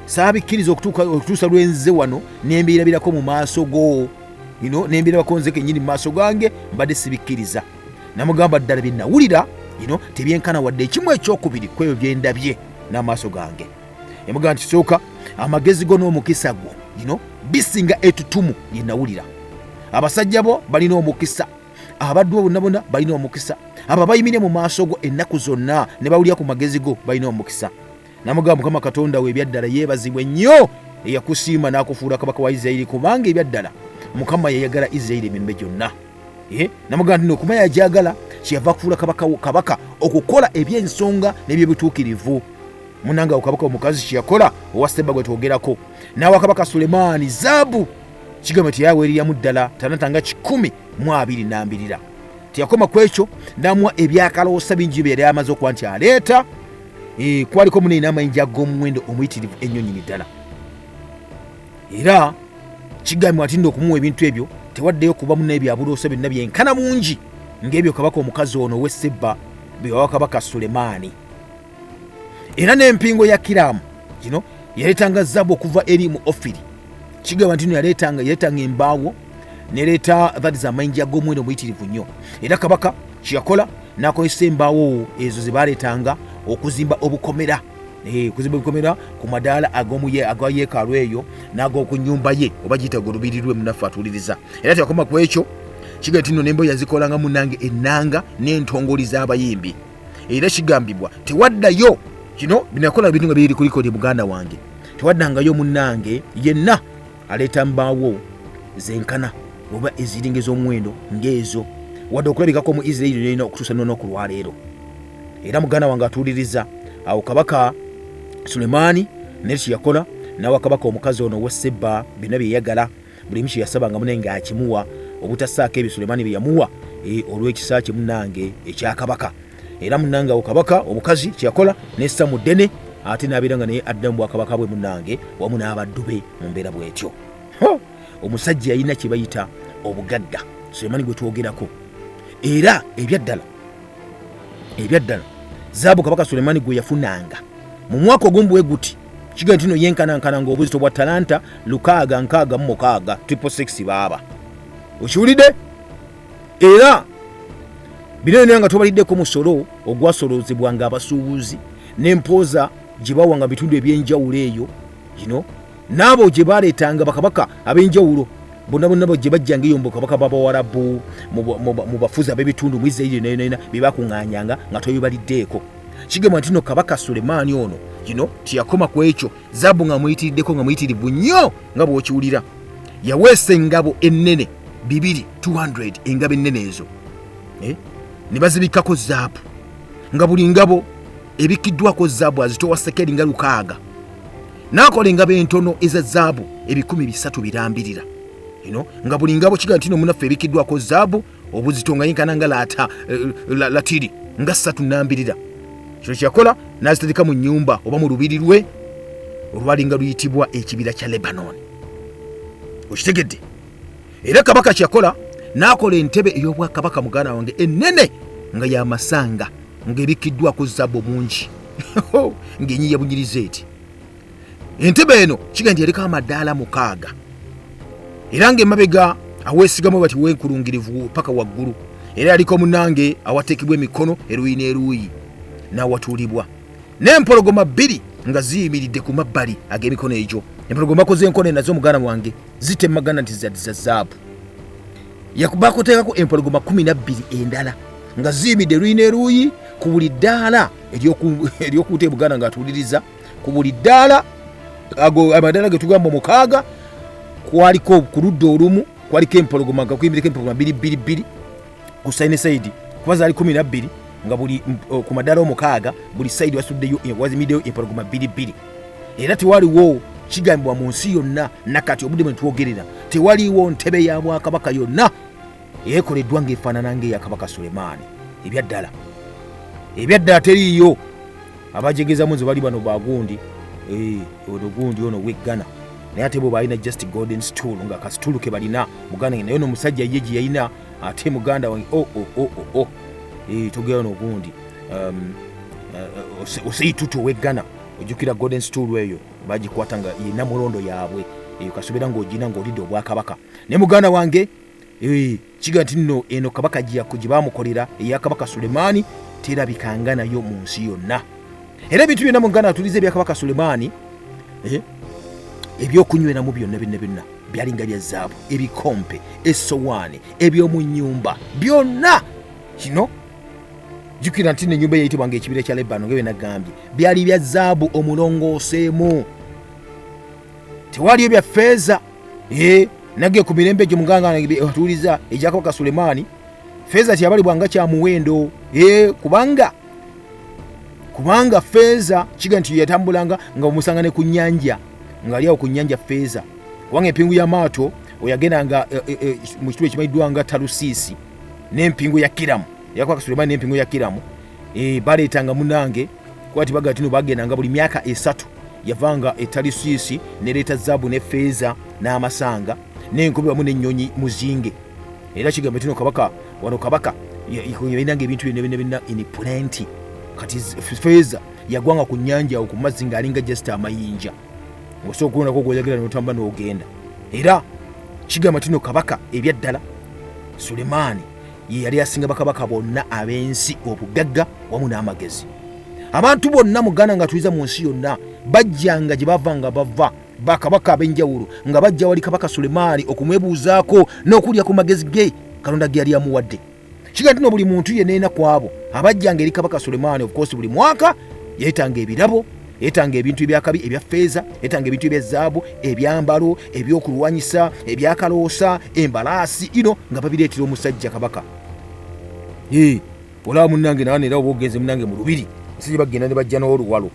saabikkiriza okutuusa lwenze wano nembiirabirako mu maaso go nembiirabako nze kennyini mu maaso gange mbadde sibikkiriza namugamba ddala bye nawulira tebyenkana wadde ekimu ekyokubiri ku ebyo bye ndabye n'amaaso gange yamugamba nti sooka amagezi go n'omukisa gwo bisinga ettutumu lye nawulira abasajja bo balina omukisa abaddu bo bonna balina omukisa abo bayimire mu maaso go ennaku zonna ne bawulira ku magezi go balina omukisa namugamba Mukama Katonda we ebyaddala yeebazibwe nnyo eyakusiima n'akufuula Kabaka wa Isirayiri kubanga ebyaddala Mukama yayagala Isirayiri emirembe gyonna namugamba nti okumanya yajagala kyeyava kufuula Kabaka okukola ebyensonga n'ebyebituukirivu munanga Kabaka omukazi kyakola owa Seba gwe twogerako nawa Kabaka Sulemaani zaabu kigamba tiyaweerera muddala tanatanga 122 tiyakoma kwekyo namwa ebyakaloosa bingi bye yali amaze okuba nti aleeta kwaliko munene amayinja g'omuwendo omuyitirivu ennyonyi ddala era kigambibwa ati okumuwa ebintu ebyo tewaddeyo kuba munne ebyabuloosa byonna byenkana mungi ng'ebyo Kabaka omukazi ono ow'e Seba byewawa Kabaka Sulemaani era n'empingo ya Kiramu kino yaleetanga zaabu okuva eri mu Ofiri kigamba nti yaleetanga embaawo neleeta that amayinja g'omuwendo omuyitirivu nnyo era Kabaka kyeyakola n'akozesa embaawo ezo ze baaleetanga okuzimba obukomera ku madaala aga yeekaalu eyo n'ag'oku nnyumba ye oba giyita golubiri lwe munaffe atuuliriza era teyakoma ku ekyo kigamba nti n'embo yazikolanga munnange ennanga n'entongoli z'abayimbi era kigambibwa tewaddayo kino binakola bintu nga biri kulikodi muganda wange tewaddangayo munnange yenna aleeta mbaawo zenkana oba eziringa ez'omuwendo ng'ezo wadde okulabikako mu Isirayiri yalina okutuusa n'oku lwaleero era muganda wange atuuliriza awo Kabaka Sulemaani ne kyeyakola nawa Kabaka omukazi ono ow'e Seba byonna bye yayagala buli kimu kye yasabanga munne ng'akimuwa obutassaako ebyo Sulemaani bye yamuwa olw'ekisa kye munnange ekya Kabaka era munnange awo Kabaka omukazi kyeyakola nessa mu ddene ate n'abeera nga naye adda mu bwakabaka bwe munnange wamu n'abaddu be mu mbeera bw'etyo omusajja yalina kye bayita obugagga Sulemaani gwe twogerako era ebyaddala zaabu Kabaka Sulemaani gwe yafunanga mu mwaka ogumu bwe guti kiga ntino yenkanankana ng'obuzito bwa talanta 666 666 baaba okiwulidde era bino nga tobaliddeko musolo ogwasolozebwanga abasuubuzi n'empooza gye bawanga bitundu ebyenjawulo eyo n'abo gye baleetanga bakabaka ab'enjawulo bonna gye bajjanga eyo mu Kabaka b'Abawarabu mu bafuzi ab'ebitundu mu Isirayiri nayona bye bakuŋŋaanyanga nga tobibaliddeeko kigamba nti no Kabaka Sulemaani ono tiyakoma ku ekyo zaabu nga muyitiriddeko nga muyitirivu nnyo nga bw'okiwulira yaweesa engabo ennene 200 engabo ennene ezo ne bazibikkako zaabu nga buli ngabo ebikkiddwako zaabu azitowa sekeri nga 600 n'akola engabo entono eza zaabu 300 birambirira nga buli ngabo kiga ntino munaffe ebikkiddwako zaabu obuzito nga yenkana nga latiri nga 3 kino kyakola n'azitereka mu nnyumba oba mu lubiri lwe olwalinga luyitibwa ekibira kya Lebanon okitegedde era Kabaka kyakola n'akola entebe ey'obwakabaka muganda wange ennene nga y'amasanga ng'ebikkiddwako zaabu mungi ng'enyiya bunyiriza eti entebe eno kiga nti yaliko amadaala 600 era ng'emabega aweesigamu bati w'enkulungirivu paka waggulu era yaliko munnange awateekebwa emikono eruuyi n'eruuyi n'awatuulibwa n'empologoma 2 nga ziyimiridde ku mabbali ag'emikono egyo empologoma koze enkono nazo muganda wange zitemagana nti za zaabu bakuteekako empologoma 12 endala nga ziyimidde eruuyi n'eruuyi ku buli ddaala ery'okuuta ebuganda ng'atuuliriza ku buli ddaala ago amadaala ge tugamba 600 kwaliko ku ludda olumu kwaliko empologoma nga kuyimiddeko empologoma 2 ku sayine sayidi kuba zaali 12 nga buli ku madaala 600 buli sayidi wazimiddeyo empologoma 2 era tewaliwo kigambibwa mu nsi yonna nakati obudde bwe twogerera tewaliwo ntebe ya bwakabaka yonna eyekoleddwa ng'efaanana ng'eya Kabaka Sulemaani ebyaddala teriiyo abajegezamu nze bali bano bagundi gundi ono weggana naye ate bo balina just golden stool nga kasitulu ke balina muganda naye n'omusajja ye gye yalina ate muganda wange togera n'ogundi oseyitutu weggana ojjukira golden stool eyo bagikwata nga yena mulondo yaabwe eyo kasobera ng'ogina ng'olidde obwakabaka ne muganda wange kiga nti nno eno Kabaka gye baamukolera eya Kabaka Sulemaani terabikanga nayo mu nsi yonna era ebintu byonna muganda atuliza ebya Kabaka Sulemaani ebyokunyweramu byonna byalinga bya zaabu ebikompe essowaani eby'omu nnyumba byonna kino jukira nti n'ennyumba yayitibwanga ekibira kya Lebanon nga bwe nagambye byali bya zaabu omulongooseemu tewali ebya feeza nage ku mirembe egyo muganga atuuliza egya Kabaka Sulemaani feeza teyabalibwanga kya muwendo kubanga kubanga Feeza kiga nti yatambulanga nga omusangane ku nnyanja nga liawo ku nnyanja Feeza kubanga empingu ya maato oyagendanga mu kitundu ekimanyiddwa nga Talusiisi n'empingu ya Kiramu yakwaka Sulemaani n'empingu ya Kiramu baleetanga munange kwati baga tino bagendanga buli myaka 3 yavanga Talusiisi nereeta zaabu ne Feeza n'amasanga n'enkobe wamu n'ennyonyi muzinge era kigambo tino Kabaka wano Kabaka yinanga ebintu byonna in plenty kati Feeza yagwanga ku nnyanja ku mazzi ng'alinga just amayinja osobola okuwonako gw'oyagala n'otamba n'ogenda era kigambo tino Kabaka ebyaddala Sulemaani ye yali asinga bakabaka bonna ab'ensi obugagga wamu n'amagezi abantu bonna muganda nga tuliza mu nsi yonna bajjanga gye bavanga bava bakabaka ab'enjawulo nga bajja wali Kabaka Sulemaani okumwebuuzaako n'okulya ku magezi ge Katonda ge yali amuwadde kiga tino buli muntu yenneena ku abo abajjanga eri Kabaka Sulemaani of course buli mwaka yeetanga ebirabo yeetanga ebintu ebyakabi ebya Feeza yeetanga ebintu ebya zaabu ebyambalo ebyokulwanyisa ebyakaloosa embalaasi nga babireetera omusajja Kabaka olaba munnange nawe era oba ogenze munnange mu lubiri si bagenda ne bajja n'oluwalo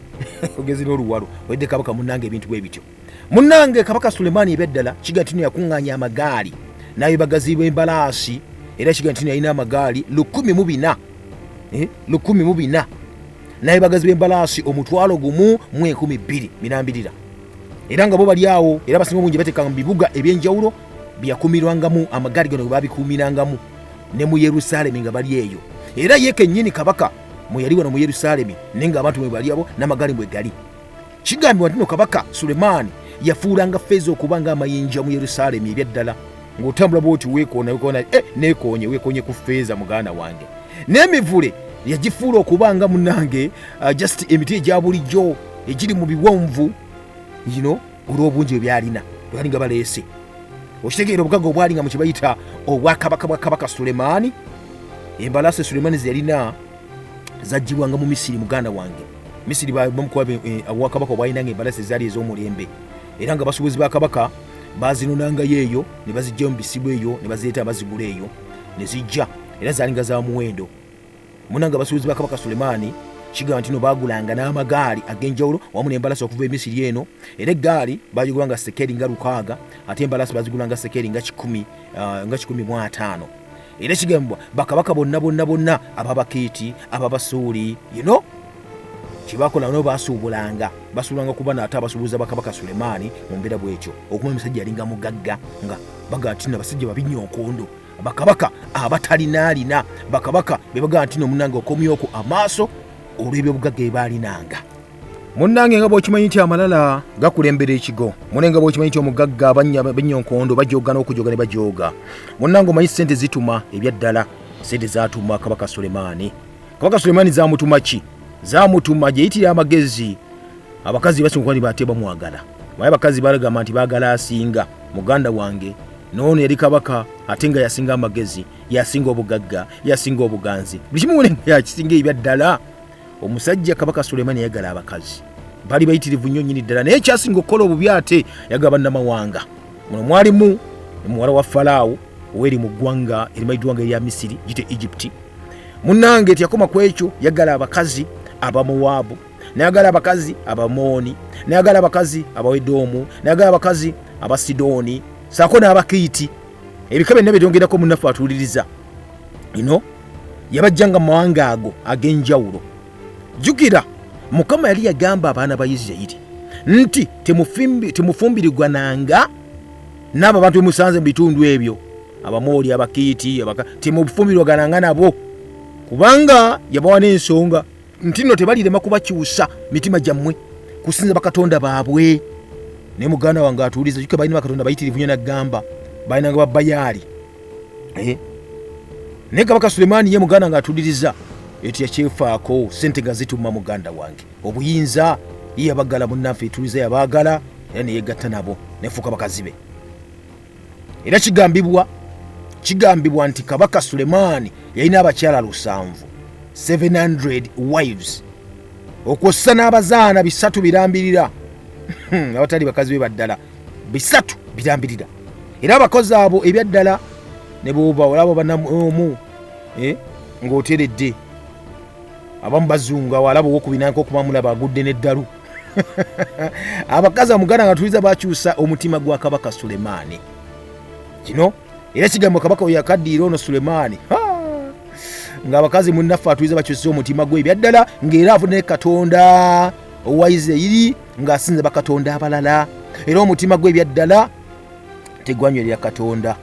ogenze n'oluwalo wedde Kabaka munnange ebintu bwe bityo munnange Kabaka Sulemaani ebyaddala kiga tino yakuŋŋaanya amagaali n'abebagazi b'embalaasi era kiga tino yalina amagaali 1,400 n'abebagazi b'embalaasi 1,112 minambirira era nga bo bali awo era basinga obungi bateekanga mu bibuga ebyenjawulo byakumirwangamu amagaali gano babikuumirangamu ne mu Yerusaalemi nga bali eyo era ye kennyini Kabaka mwe yali wano mu Yerusaalemi nenga abantu mwe bali abo n'amagaali mwe gali kigambibwa tino Kabaka Sulemaani yafuulanga Feeza okuba nga amayinja mu Yerusaalemi ebyaddala ng'otambula bwoti weekoona weekonye ku Feeza muganda wange n'emivule yagifuula okuba nga munnange just emiti egya bulijjo egiri mu biwonvu olw'obungi byalina bwali nga baleese okitegeera obugagga obwali nga mu kibayita obwakabaka bwa Kabaka Sulemaani embalaasi Sulemaani ze yalina zaggyibwanga mu Misiri muganda wange Misiri bamukuba obwakabaka obwalinanga embalaasi ezaali ez'omulembe era nga basuubuzi ba Kabaka bazinonangayo eyo ne bazijja mu bisibo eyo ne bazireeta bazigula eyo ne zijja era zaalinga za muwendo munanga basuubuzi ba Kabaka Sulemaani kigamba nti baagulanga n'amagaali ag'enjawulo wamu n'embalaasi okuva e Misiri eno era eggaali baagigulanga sekeri nga 600 ate embalaasi bazigulanga sekeri nga 1,500 era kigambibwa bakabaka bonna ababakiiti ababasuuli kyebakola nabo basuubulanga kuba nate abasuubuza bakabaka Sulemaani mu mbeera bwekyo okuma omusajja yalinga mugagga nga baga nti abasajja babinnyokondo bakabaka abatalinaalina bakabaka bebaga nti omunange okomyoko amaaso olw'ebyobugagga ebaalinanga munnange nga bw'okimanyi nti amalala gakulembera ekigo munenga bw'okimanyi nti omugagga abanyonkondo bajooga n'okujooga ne bajooga munnange omanyi ssente zituma ebyaddala ssente zaatuma Kabaka Sulemaani zaamutuma ki zaamutuma gye yitira amagezi abakazi basinga kuba bate bamwagala naye abakazi balagamba nti baagala asinga muganda wange noono yali Kabaka ate nga yasinga amagezi yasinga obugagga yasinga obuganzi buli kimu mulenga yakisinga ebyaddala omusajja Kabaka Sulemaani yagala abakazi bali bayitirivu nnyo nnyini ddala naye kyasinga okukola obubi ate yagala bannamawanga muno mwalimu muwala wa Falaawo oweri mu ggwanga erimanyiddwa nga erya Misiri gite Egypt munnange tiyakoma ku ekyo yagala abakazi abamuwaabu nayagala abakazi abamooni nayagala abakazi abawedomu nayagala abakazi abasidooni saako n'abakiiti ebika byonna byongerako munnaffe atuuliriza yabajjanga mu mawanga ago ag'enjawulo jjukira Mukama yali yagamba abaana ba Isirayiri nti temufumbirigwananga n'abo abantu bemusanze mu bitundu ebyo abamooli abakiiti temufumbirigwananga nabo kubanga yabawa n'ensonga nti nno tebalirema kubakyusa mitima gyammwe kusinza bakatonda baabwe naye muganda wange atuuliza jjukira balina bakatonda bayitirivu nnyo naggamba balinanga babayaali naye Kabaka Sulemaani ye muganda nga atuuliriza eti yakyefaako ssente nga zituma muganda wange obuyinza ye yabagala munnaffe etuuliza yabaagala era neyegatta nabo nefuuka bakazi be era kigambibwa nti Kabaka Sulemaani yalina abakyala 700 wives okwossa n'abazaana 3 birambirira abatali bakazi be baddala 3 birambirira era abakozi abo ebyaddala ne bwoba olaba banamu ng'oteredde abamu bazunga walaba wokubinanka okumamulaba agudde n'eddalu abakazi amuganda nga tuliza bakyusa omutima gwa kabaka Sulemaani kino era kigambo kabaka oyo yakaddiira ono Sulemaani ng'abakazi munnaffe atuliza bakyusa omutima gwe ebyaddala ng'era avudde Katonda owa Isirayiri ng'asinza bakatonda abalala era omutima gwe ebyaddala tegwanywerera Katonda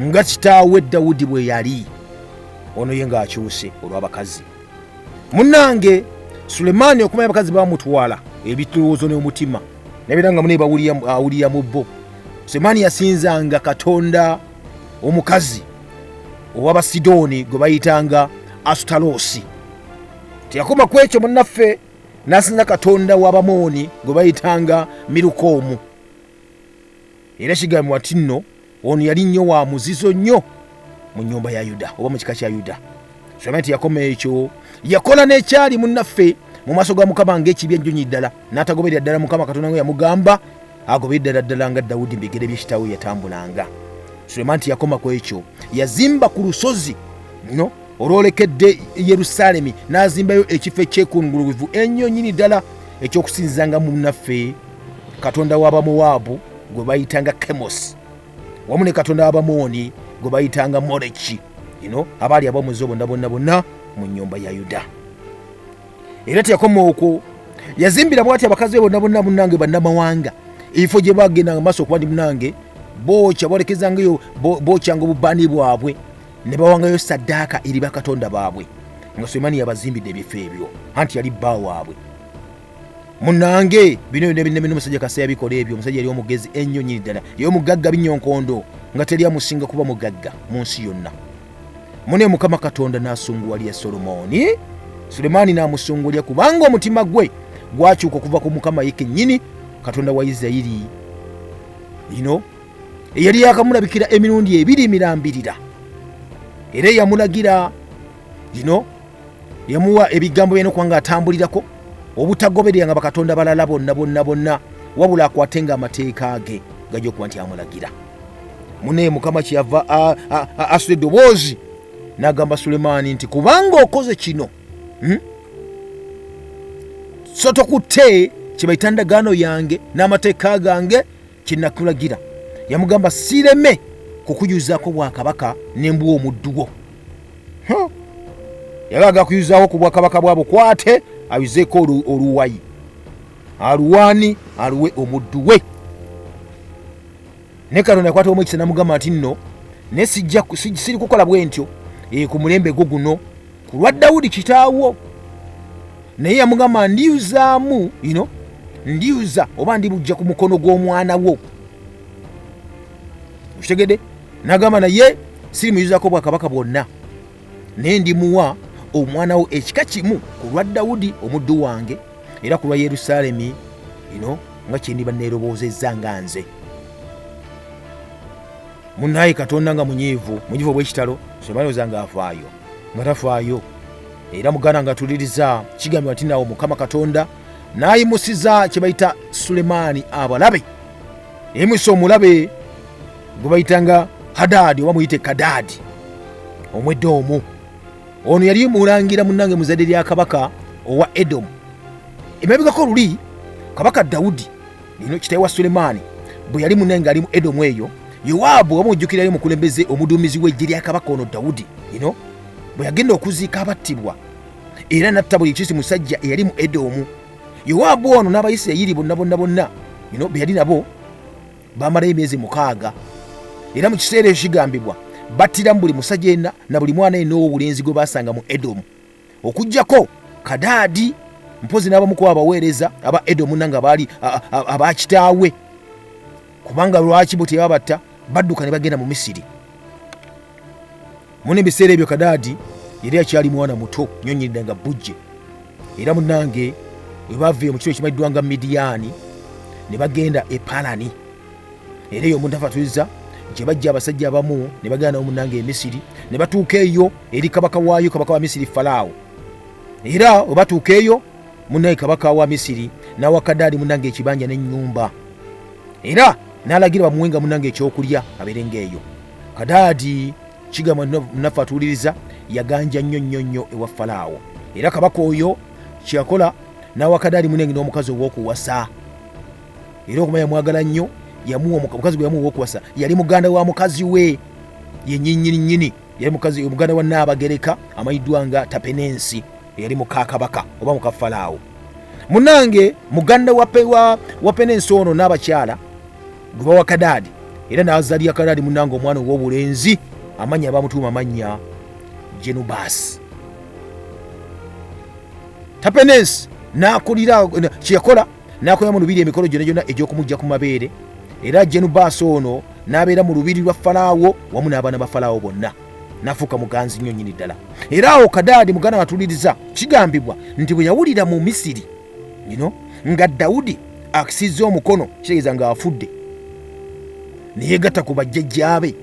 nga kitaawe Dawudi bwe yali ono ye ng'akyuse olw'abakazi munnange Sulemaani okumanya abakazi bamutwala ebitulowoozo n'omutima nebera nga mune bawulira mu bo. Sulemaani yasinzanga katonda omukazi ow'Abasidoni gwe bayitanga Asutarosi. Teyakoma ku ekyo munnaffe n'asinza katonda w'Abamoni gwe bayitanga Mirukomu. Era kigambibwa ati nno ono yali nnyo wa muzizo nnyo mu nnyumba ya Yuda oba mu kika kya Yuda. Sulemaani teyakoma ekyo, yakola n'ekyali munnaffe mu maaso ga Mukama ng'ekibi ennyonyi ddala n'atagoberera ddala Mukama Katonda we yamugamba agoberera ddala nga Dawudi mu bigere by'ekitaawe yatambulanga. Sulemaani teyakoma ku ekyo, yazimba ku lusozi no olwolekedde Yerusaalemi n'azimbayo ekifo ekyekungulubivu ennyo nnyini ddala ekyokusinzanga munnaffe katonda w'Abamowaabu gwe bayitanga Kemosi wamu ne katonda w'Abamoni gwe bayitanga Moleki abaali ab'omuzo bonna mu nnyumba ya Yuda. Era teyakoma okwo, yazimbira bw'ati abakazi be bonna munnange bannamawanga ebifo gye bagendanga maaso okuba ndi munnange bookya bolekezangayo bookyanga obubaani bwabwe ne bawangayo saddaaka eri bakatonda baabwe nga Sulemaani yabazimbidde ebifo ebyo anti yali bba waabwe. Munnange bino byonna omusajja kasa yabikola ebyo, omusajja yali omugezi ennyo nnyini ddala y'omugagga binyonkondo nga teri amusinga kuba mugagga mu nsi yonna. Mune Mukama Katonda n'asunguwalya Sulemaani. Sulemaani n'amusungulya kubanga omutima gwe gwakyuka okuva ku Mukama ye kennyini Katonda wa Isirayiri eyali yakamulabikira emirundi ebiri emirambirira era yamulagira yamuwa ebigambo byena okuba ng'atambulirako obutagobereranga bakatonda balala bonna wabula akwatenga amateeka ge gajja okuba nti amulagira. Mune Mukama kyeyava asula eddoboozi n'agamba Sulemaani nti kubanga okoze kino so tokutte kye bayita ndagaano yange n'amateeka gange kye nakulagira. Yamugamba sireme kukuyuzaako bwakabaka ne mbuwa omuddu wo. Yalaga kuyuzaako ku bwakabaka bwabo kwate ayuzeeko oluwayi aluwaani aluwe omuddu we. Ne Katonda yakwata omwekisa n'amugamba ati nno ne siri kukola bwe ntyo ku mulembe gwo guno ku lwa Dawudi kitaawo, naye yamugamba ndiyuzaamu ndiyuza oba ndibujja ku mukono gw'omwana wo. Ukitegedde? N'agamba naye siri muyuzaako bwakabaka bwonna naye ndimuwa omwana wo ekika kimu ku lwa Dawudi omuddu wange era ku lwa Yerusaalemi nga kye ndiba neeroboozezza nga nze. Munnaye Katonda nga munyiivu obw'ekitalo Sulemaani ozanga afaayo nga tafaayo era muganda nga tuliriza kigambibwa nti nawo Mukama Katonda n'ayimusiza kye bayita Sulemaani abalabe. Yimusa omulabe gwe bayitanga Hadadi oba muyite Kadadi Omwedomu. Ono yali mulangira munnange muzadde lya kabaka owa Edomu. Emabegako luli kabaka Dawudi kitaawe wa Sulemaani bwe yali munnange ali mu Edomu eyo, Yowaabu omujjukira yali mukulembeze omuduumizi w'eggye lya kabaka ono Dawudi bwe yagenda okuziika abattibwa era natta buli kisi musajja eyali mu Edomu. Yowaabu ono n'Abayisirayiri bonna be yali nabo bamalayo emyezi 6 era mu kiseera ekyo kigambibwa battiramu buli musajja yenna na buli mwana yenna ow'obulenzi gwe baasanga mu Edomu okuggyako Kadadi mpozi n'abamu ku abaweereza aba Edomu nanga baali abakitaawe, kubanga lwaki bo tebabatta badduka ne bagenda mu Misiri. Mune biseera ebyo Kadadi yali akyali mwana muto nnyonnyidde nga bujje era munnange bwe bava mu kiro ekimanyiddwa nga Midiyaani ne bagenda e Palani era eyo omuntu afatuliza gye bajja abasajja abamu ne bagenda munnange e Misiri ne batuuka eyo eri kabaka waayo kabaka wa Misiri Falaawo. Era bwe batuuka eyo munnange kabaka wa Misiri n'awa Kadadi munnange ekibanja n'ennyumba era n'alagira bamuwenga munnange ekyokulya abeerenga eyo. Kadadi kigamba munaffe atuwuliriza yaganja nnyo ewa Falaawo era kabaka oyo kyakola nawa Kadaadi munenge n'omukazi ow'okuwasa era okumanya mwagala nnyo yamuwa omukazi gwe yamuwa ow'okuwasa yali muganda wa mukazi we ye nnyinnyini yali muganda wa Naabagereka amanyiddwa nga Tapenensi yali muka Kabaka oba muka Falaawo. Munange muganda wa Penensi ono n'abakyala gwe bawa Kadaadi era n'azaalira Kadaadi munange omwana ow'obulenzi amanya bamutuuma amannya Genubasi. Tapenensi n'akulira kyeyakola n'akola mu lubiri emikolo gyonna egy'okumujja ku mabeere era Genubasi ono n'abeera mu lubiri lwa Falaawo wamu n'abaana ba Falaawo bonna n'afuuka muganzi nnyo nnyini ddala. Era awo Kadaadi muganda watuliriza kigambibwa nti bwe yawulira mu Misiri nga Dawudi akisizza omukono kitegeeza ng'afudde ne yeegatta ku bajjajjaabe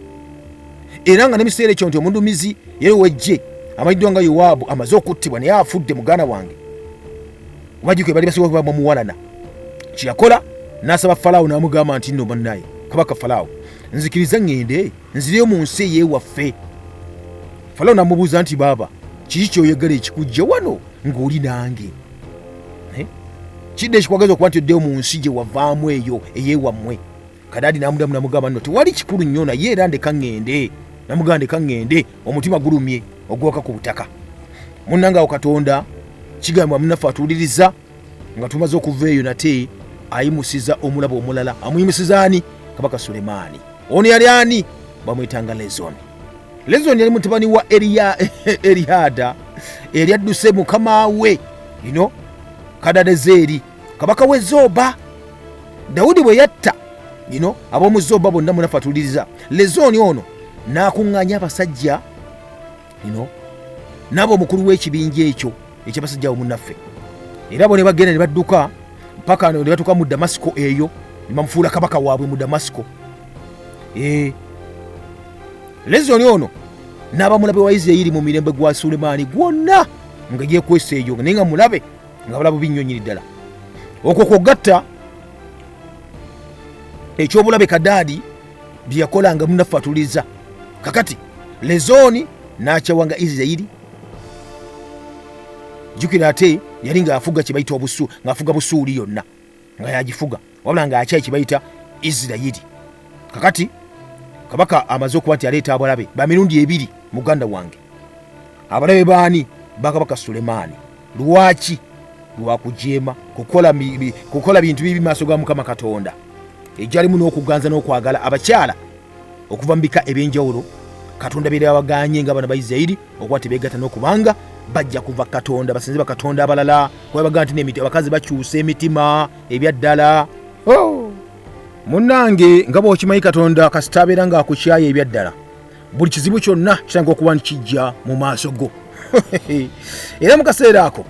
era nga n'ebiseera ekyo nti omundumizi yali wejje amanyiddwa nga Yowaabu amaze okuttibwa naye afudde muganda wange obajjuke bali basobola bamuwalana. Kyeyakola n'asaba Falaawo n'amugamba nti nno bannaye kabaka Falaawo nzikiriza ŋŋende nzireyo mu nsi ey'ewaffe. Falaawo n'amubuuza nti baaba kiki kyoyagala ekikujja wano ng'oli nange? Kidde ekikwageza okuba nti oddeyo mu nsi gye wavaamu eyo ey'ewammwe? Kadaadi n'amuddamu n'amugamba nno tewali kikulu nnyo naye era ndeka ŋŋende. N'amugamba ndeka ŋŋende, omutima gulumye ogwoka ku butaka. Munnange awo Katonda kigambibwa munnaffe atuwuliriza nga tumaze okuva eyo nate ayimusiza omulabo omulala. Amuyimusiza ani? Kabaka Sulemaani. Ono yali ani? Bamwetanga Lezoni. Lezoni yali mutabani wa Eriyada eryadduse mukama we Kadadezeri kabaka we Zoba. Dawudi bwe yatta ab'omu Zoba bonna munnaffe atuwuliriza, Lezoni ono n'akuŋŋaanya abasajja n'aba omukulu w'ekibinja ekyo eky'abasajja abo munnaffe. Era bo ne bagenda ne badduka mpaka ne batuuka mu Damasiko eyo ne bamufuula kabaka waabwe mu Damasiko. Lezoni ono n'aba mulabe wa Isirayiri mu mirembe gwa Sulemaani gwonna nga yeekwesa eyo naye nga mulabe nga balabu binnyo nnyini ddala. Okwo kwogatta ekyobulabe Kadaadi bye yakola nga munnaffe atuliza. Kakati Lezoni n'akyawanga Isirayiri. Jjukira ate yali ng'afuga kye bayita ng'afuga Busuuli yonna nga yagifuga wabula ng'akyayi kye bayita Isirayiri. Kakati kabaka amaze okuba nti aleeta abalabe ba mirundi ebiri muganda wange. Abalabe baani? Ba kabaka Sulemaani. Lwaki? Lwakujeema kukola bintu bibi maaso ga Mukama Katonda. Egyalimu n'okuganza n'okwagala abakyala okuva mu bika eby'enjawulo Katonda beera abaganye ng'abaana ba Isirayiri okuba tebeegatta n'okubanga bajja kuva Katonda basinze bakatonda abalala kuba bagaa nti abakazi bakyusa emitima ebyaddala. Munnange nga bw'okimanyi Katonda kasita abeera ng'akukyaye ebyaddala buli kizibu kyonna kitanga okuba nti kijja mu maaso go. Era mu kaseera ako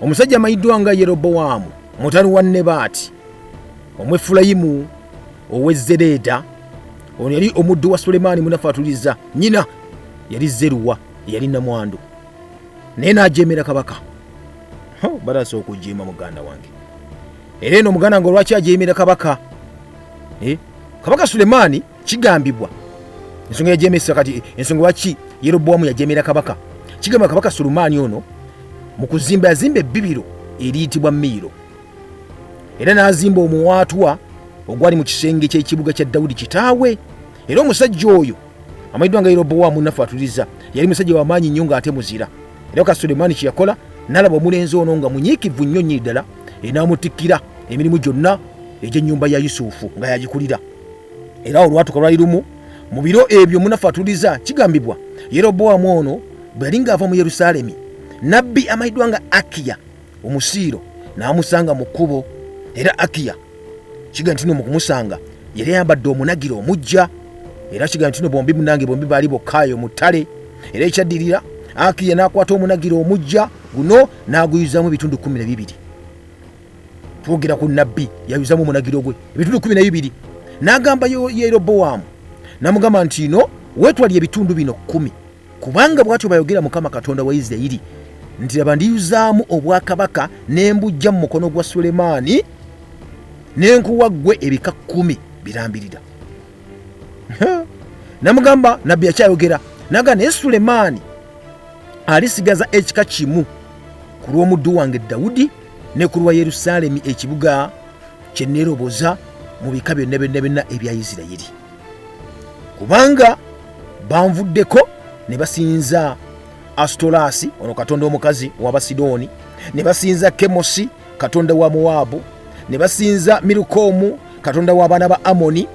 omusajja amanyiddwa nga Yerobowaamu mutani wa Nebaati Omwefulayimu ow'Ezereda, ono yali omuddu wa Sulemaani munnaffe atuliza. Nnyina yali Zeruwa yali namwandu naye n'ajeemera kabaka. Balaasa okujeema muganda wange. Era eno muganda wange olwaki ajeemera kabaka? Kabaka Sulemaani kigambibwa ensonga yajeemesa kati ensonga lwaki Yerobowaamu yajeemera kabaka. Kigambibwa kabaka Sulemaani ono mu kuzimba yazimba ebbibiro eriyitibwa Miiro era n'azimba omuwaatwa ogwali mu kisenge ky'ekibuga kya Dawudi kitaawe. Era omusajja oyo amanyiddwa nga Yerobowaamu munnaffe atuliza yali musajja w'amaanyi nnyo ng'ate muzira. Era ka Sulemaani kye yakola n'alaba omulenzi ono nga munyiikivu nnyo nnyini ddala n'amutikkira emirimu gyonna egy'ennyumba ya Yusufu nga yagikulira. Era olwatuka lwali lumu mu biro ebyo munnaffe atuliza kigambibwa Yerobowaamu ono bwe yali ng'ava mu Yerusaalemi, nabbi amanyiddwa nga Akiya Omusiiro n'amusanga mu kkubo. Era Akiya kiga nti no mu kumusanga yali ayambadde omunagiro omujja. Era kiga nti no bombi baali bokkaayo mu ttale. Era ekyaddirira Akiya n'akwata omunagiro omujja guno n'aguyuzamu ebitundu 12. Twogera ku nabbi yayuzamu omunagiro gwe ebitundu 12. N'agamba Yerobowaamu n'amugamba nti no weetwali ebitundu bino 10 kubanga bw'atyo bayogera Mukama Katonda wa Isirayiri nti laba ndiyuzaamu obwakabaka n'embujja mu mukono gwa Sulemaani n'enkuwa ggwe ebika 10 birambirira. Namugamba nabbi yakyayogera n'agamba naye Sulemaani alisigaza ekika kimu ku lw'omuddu wange Dawudi ne ku lwa Yerusaalemi ekibuga kye neeroboza mu bika byonna byonna ebya Isirayiri. Kubanga banvuddeko ne basinza Astolasi, ono katonda omukazi w'Abasidoni, ne basinza Kemosi, katonda wa Mowabu, ne basinza Mirukomu, katonda w'abaana ba Amoni.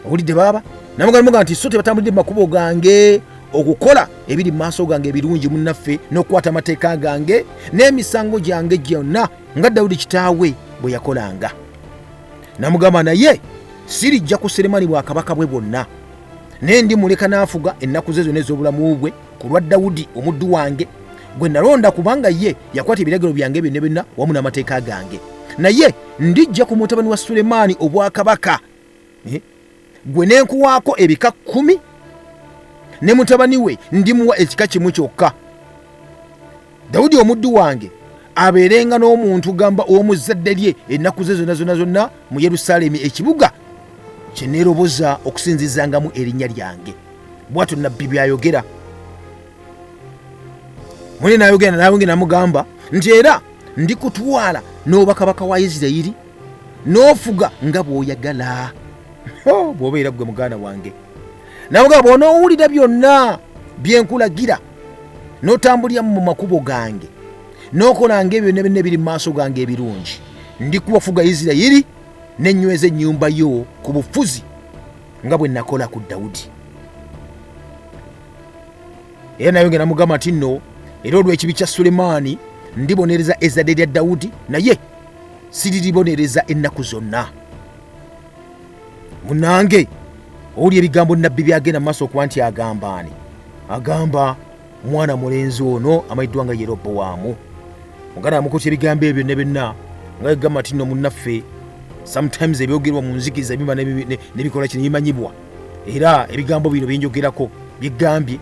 Owulidde baba? Namugamba nti so tebatambulidde mu makubo gange okukola ebiri mu maaso gange ebirungi munnaffe n'okukwata amateeka gange n'emisango gyange gyonna nga Dawudi kitaawe bwe yakolanga. Namugamba naye sirijja ku Sulemaani bwa kabaka bwe bwonna, naye ndimuleka n'afuga ennaku ze zonna ez'obulamu bwe ku lwa Dawudi omuddu wange gwe nalonda, kubanga ye yakwata ebiragiro byange byonna byonna wamu n'amateeka gange. Naye ndijja ku mutabani wa Sulemaani obwakabaka gwe nenkuwaako ebika 10, ne mutabani we ndimuwa ekika kimu kyokka. Dawudi omuddu wange abeerenga n'omuntu gamba ow'omuzadde lye ennaku ze zonna mu Yerusaalemi ekibuga kye neeroboza okusinzizangamu erinnya lyange. Bw'atyo nnabbi by'ayogera. Mune n'ayogera nawe namugamba nti era ndikutwala n'oba kabaka wa Isirayiri n'ofuga nga bw'oyagala. Bw'obeera gwe muganda wange. Namugamba bw'onoowulira byonna bye nkulagira n'otambulira mu makubo gange n'okolanga ebyo byonna byonna biri mu maaso gange ebirungi, ndikubafuga Isirayiri n'ennyweza ennyumba yo ku bufuzi nga bwe nakola ku Dawudi. Era naye namugamba nti nno era olw'ekibi kya Sulemaani ndibonereza ezzadde lya Dawudi, naye siriribonereza ennaku zonna. Munange owulya ebigambo nnabbi byagenda mu maaso okuba nti agamba ani? Agamba mwana mulenzi ono amayiddwa nga Yerobowaamu. Muganda amukutya ebigambo ebyo byonna byonna nga yagamba nti nno munnaffe sometimes ebyogerwa mu nzikiriza biba nebikola kino bimanyibwa. Era ebigambo bino byenjogerako bigambye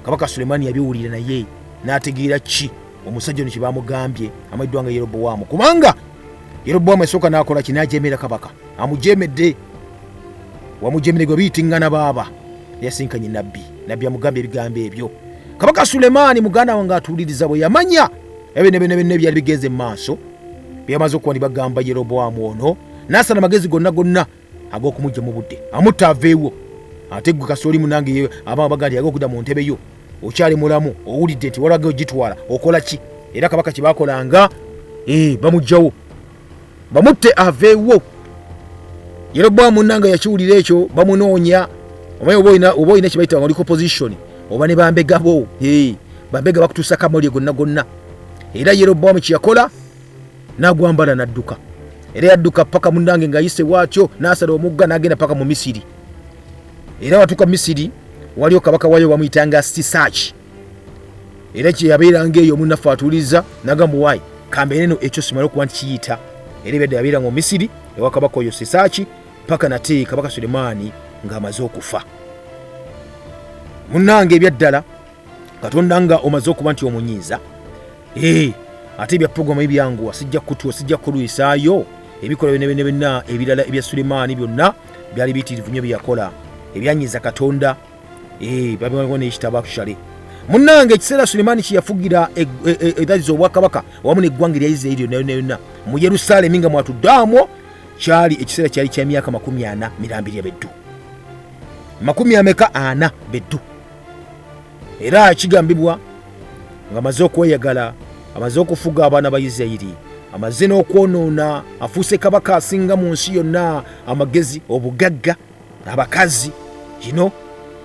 kabaka Sulemaani yabiwulira, naye n'ategeera ki omusajja ono kye bamugambye amayiddwa nga Yerobowaamu. Kubanga Yerobowaamu esooka n'akola ki? N'ajeemera kabaka, amujeemedde. Wamujemere gwe biyitiŋŋana baaba yasinkanye nabbi amugambye ebigambo ebyo. Kabaka Sulemaani muganda wange atuuliriza bwe yamanya ebyo ne byali bigenze mu maaso byamaze okuba ndi bagamba Yerobowaamu ono, n'asala amagezi gonna ag'okumujja mu budde amutta aveewo. Ate gwe kasooli munange abamu baga nti ag'okudda mu ntebe yo okyali mulamu, owulidde nti walage ogitwala okola ki? Era kabaka kye baakolanga bamugjawo bamutte aveewo. Yerobowaamu munange yakiwulira ekyo bamunoonya. Omanyi oba olina kye bayita nga oliko position oba ne bambegabo bambega bakutuusa kamolye gonna. Era Yerobowaamu kye yakola n'agwambala n'adduka. Era yadduka paka munange ng'ayise bw'atyo n'asala omugga n'agenda paka mu Misiri. Era watuuka mu Misiri waliyo kabaka waayo bamuyitanga Sisaaki. Era kye yabeeranga eyo munnaffe atuuliza n'agamba waayi kambeera eno ekyo simala okuba nti kiyita. Era ebyadde yabeeranga mu Misiri ewa kabaka oyo Sisaaki paka nate kabaka Sulemaani ng'amaze okufa. Munnange ebyaddala katonda nga omaze okuba nti omunyiiza, ate ebya puroguramu ebyanguwa sijja kulwisaayo. Ebikola byonna ebirala ebya Sulemaani byonna byali biyitirivu nnyo byeyakola ebyanyiiza katonda. Babiwako n'ekitabo akushale. Munnange ekiseera Sulemaani kye yafugira eddalizo obwakabaka wamu n'eggwanga erya Isirayiri yonna mu Yerusaalemi nga mwatuddamwo, kyali ekiseera kyali kya myaka 40 mirambirya beddu. 40 beddu. Era kigambibwa nga amaze okweyagala, amaze okufuga abaana ba Isirayiri, amaze n'okwonoona, afuuse kabaka asinga mu nsi yonna amagezi, obugagga, abakazi kino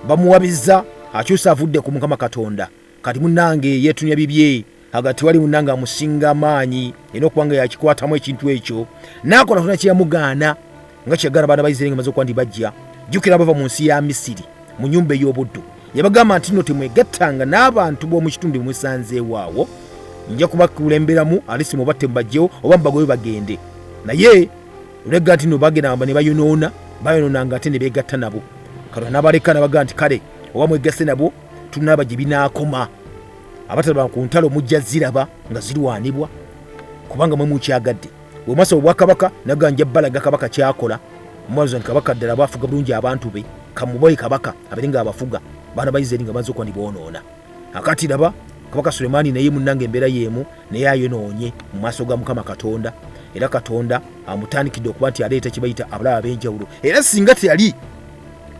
bamuwabiza, akyusa avudde ku Mukama Katonda. Kati munnange yeetunya bibye, agati wali munnange amusinga amaanyi era okubanga yakikwatamu ekintu ekyo n'akola tona kye yamugaana nga kyagala abaana ba Isirayiri nga bamaze okuba nti bajja. Jjukira bava mu nsi ya Misiri mu nnyumba ey'obuddu, yabagamba nti nno temwegattanga n'abantu b'omu kitundu bwe musanzeewaawo, nja kubakulemberamu alisi mubatte mubajjewo oba mubagobe bagende. Naye olega nti nno bagenda ne bayonoonanga ate ne beegatta nabo. Katonda n'abaleka n'abaga nti kale oba mwegasse nabo tunaaba gye binaakoma. Abatalaba ku ntalo mujja ziraba nga zirwanibwa kubanga mwe mukyagadde. Bwe masa obwakabaka naganja balaga kabaka kyakola. Mwazo nti kabaka ddala bafuga bulungi abantu be, kamuboye kabaka abalinga abafuga baana ba Isirayiri nga bazo kwa niboonoona. akati laba Kabaka Sulemaani naye munnange embeera yeemu naye ayonoonye mu maaso ga Mukama Katonda, era Katonda amutandikidde okuba nti aleeta kye bayita abalaba ab'enjawulo. Era singa teyali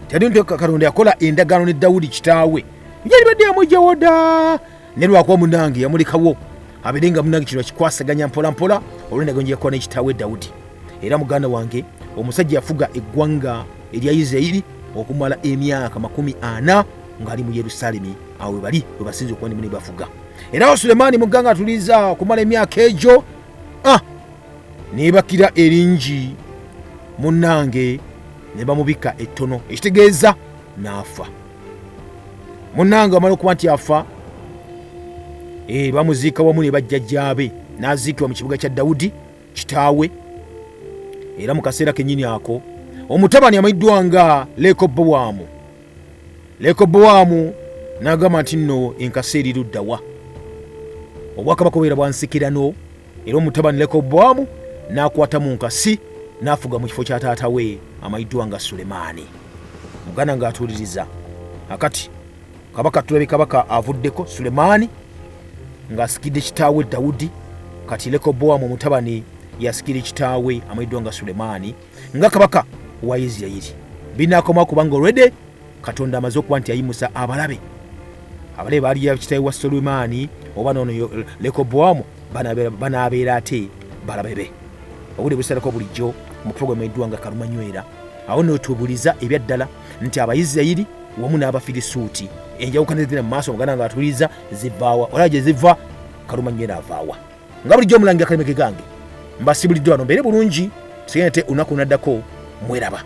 Katonda yakola endagaano ne Dawudi kitaawe, yalibadde yamugyawo dda, ne lwakuba munnange yamulekawo abeere nga munnange kino kikwasaganya mpola mpola olw'endagaano gye yakola ne kitaawe Dawudi. Era muganda wange omusajja yafuga eggwanga erya Isirayiri okumala emyaka 40 ng'ali mu Yerusaalemi, awo bali we basinze okuba ne bafuga. Era awo Sulemaani muganga atuliza okumala emyaka egyo nebakira eringi munnange ne bamubika ettono, ekitegeeza n'afa. Munnange amala okuba nti afa, bamuziika wamu ne bajjajjaabe, n'aziikibwa mu kibuga kya Dawudi kitaawe. Era mu kaseera kennyini ako omutabani amayiddwa nga Lekobowaamu n'agamba nti nno enkasi eri luddawa, obwakabaka obubeera bwansikirano. Era omutabani Lekobowaamu n'akwata mu nkasi n'afuga mu kifo kya taata we amayiddwa nga Sulemaani. Muganda ng'atuuliriza akati kabaka tulabe kabaka avuddeko Sulemaani ng'asikidde kitaawe Dawudi, kati Lekobowaamu omutabani yasikira kitaawe amayiddwa nga Sulemaani nga kabaka wa Isirayiri. Binaakoma kubanga olwedde Katonda amaze okuba nti ayimusa abalabe baali ya kitaawe wa Sulemaani oba nono Lekobowaamu banaabeera ate balabe be. Obudde busalako bulijjo mu puroguramu eyiddwa nga Kalumanywera. Awo n'otubuliza ebyaddala nti Abayisirayiri wamu n'Abafirisuuti enjawukana ezirina mu maaso muganda ng'atuliza zivaawa, olaba gye ziva Kalumanywera avaawa. Nga bulijjo omulangira Kalemeke gange mbasibuliddwa wano mbeere bulungi, sigende te olunaku lunaddako mweraba.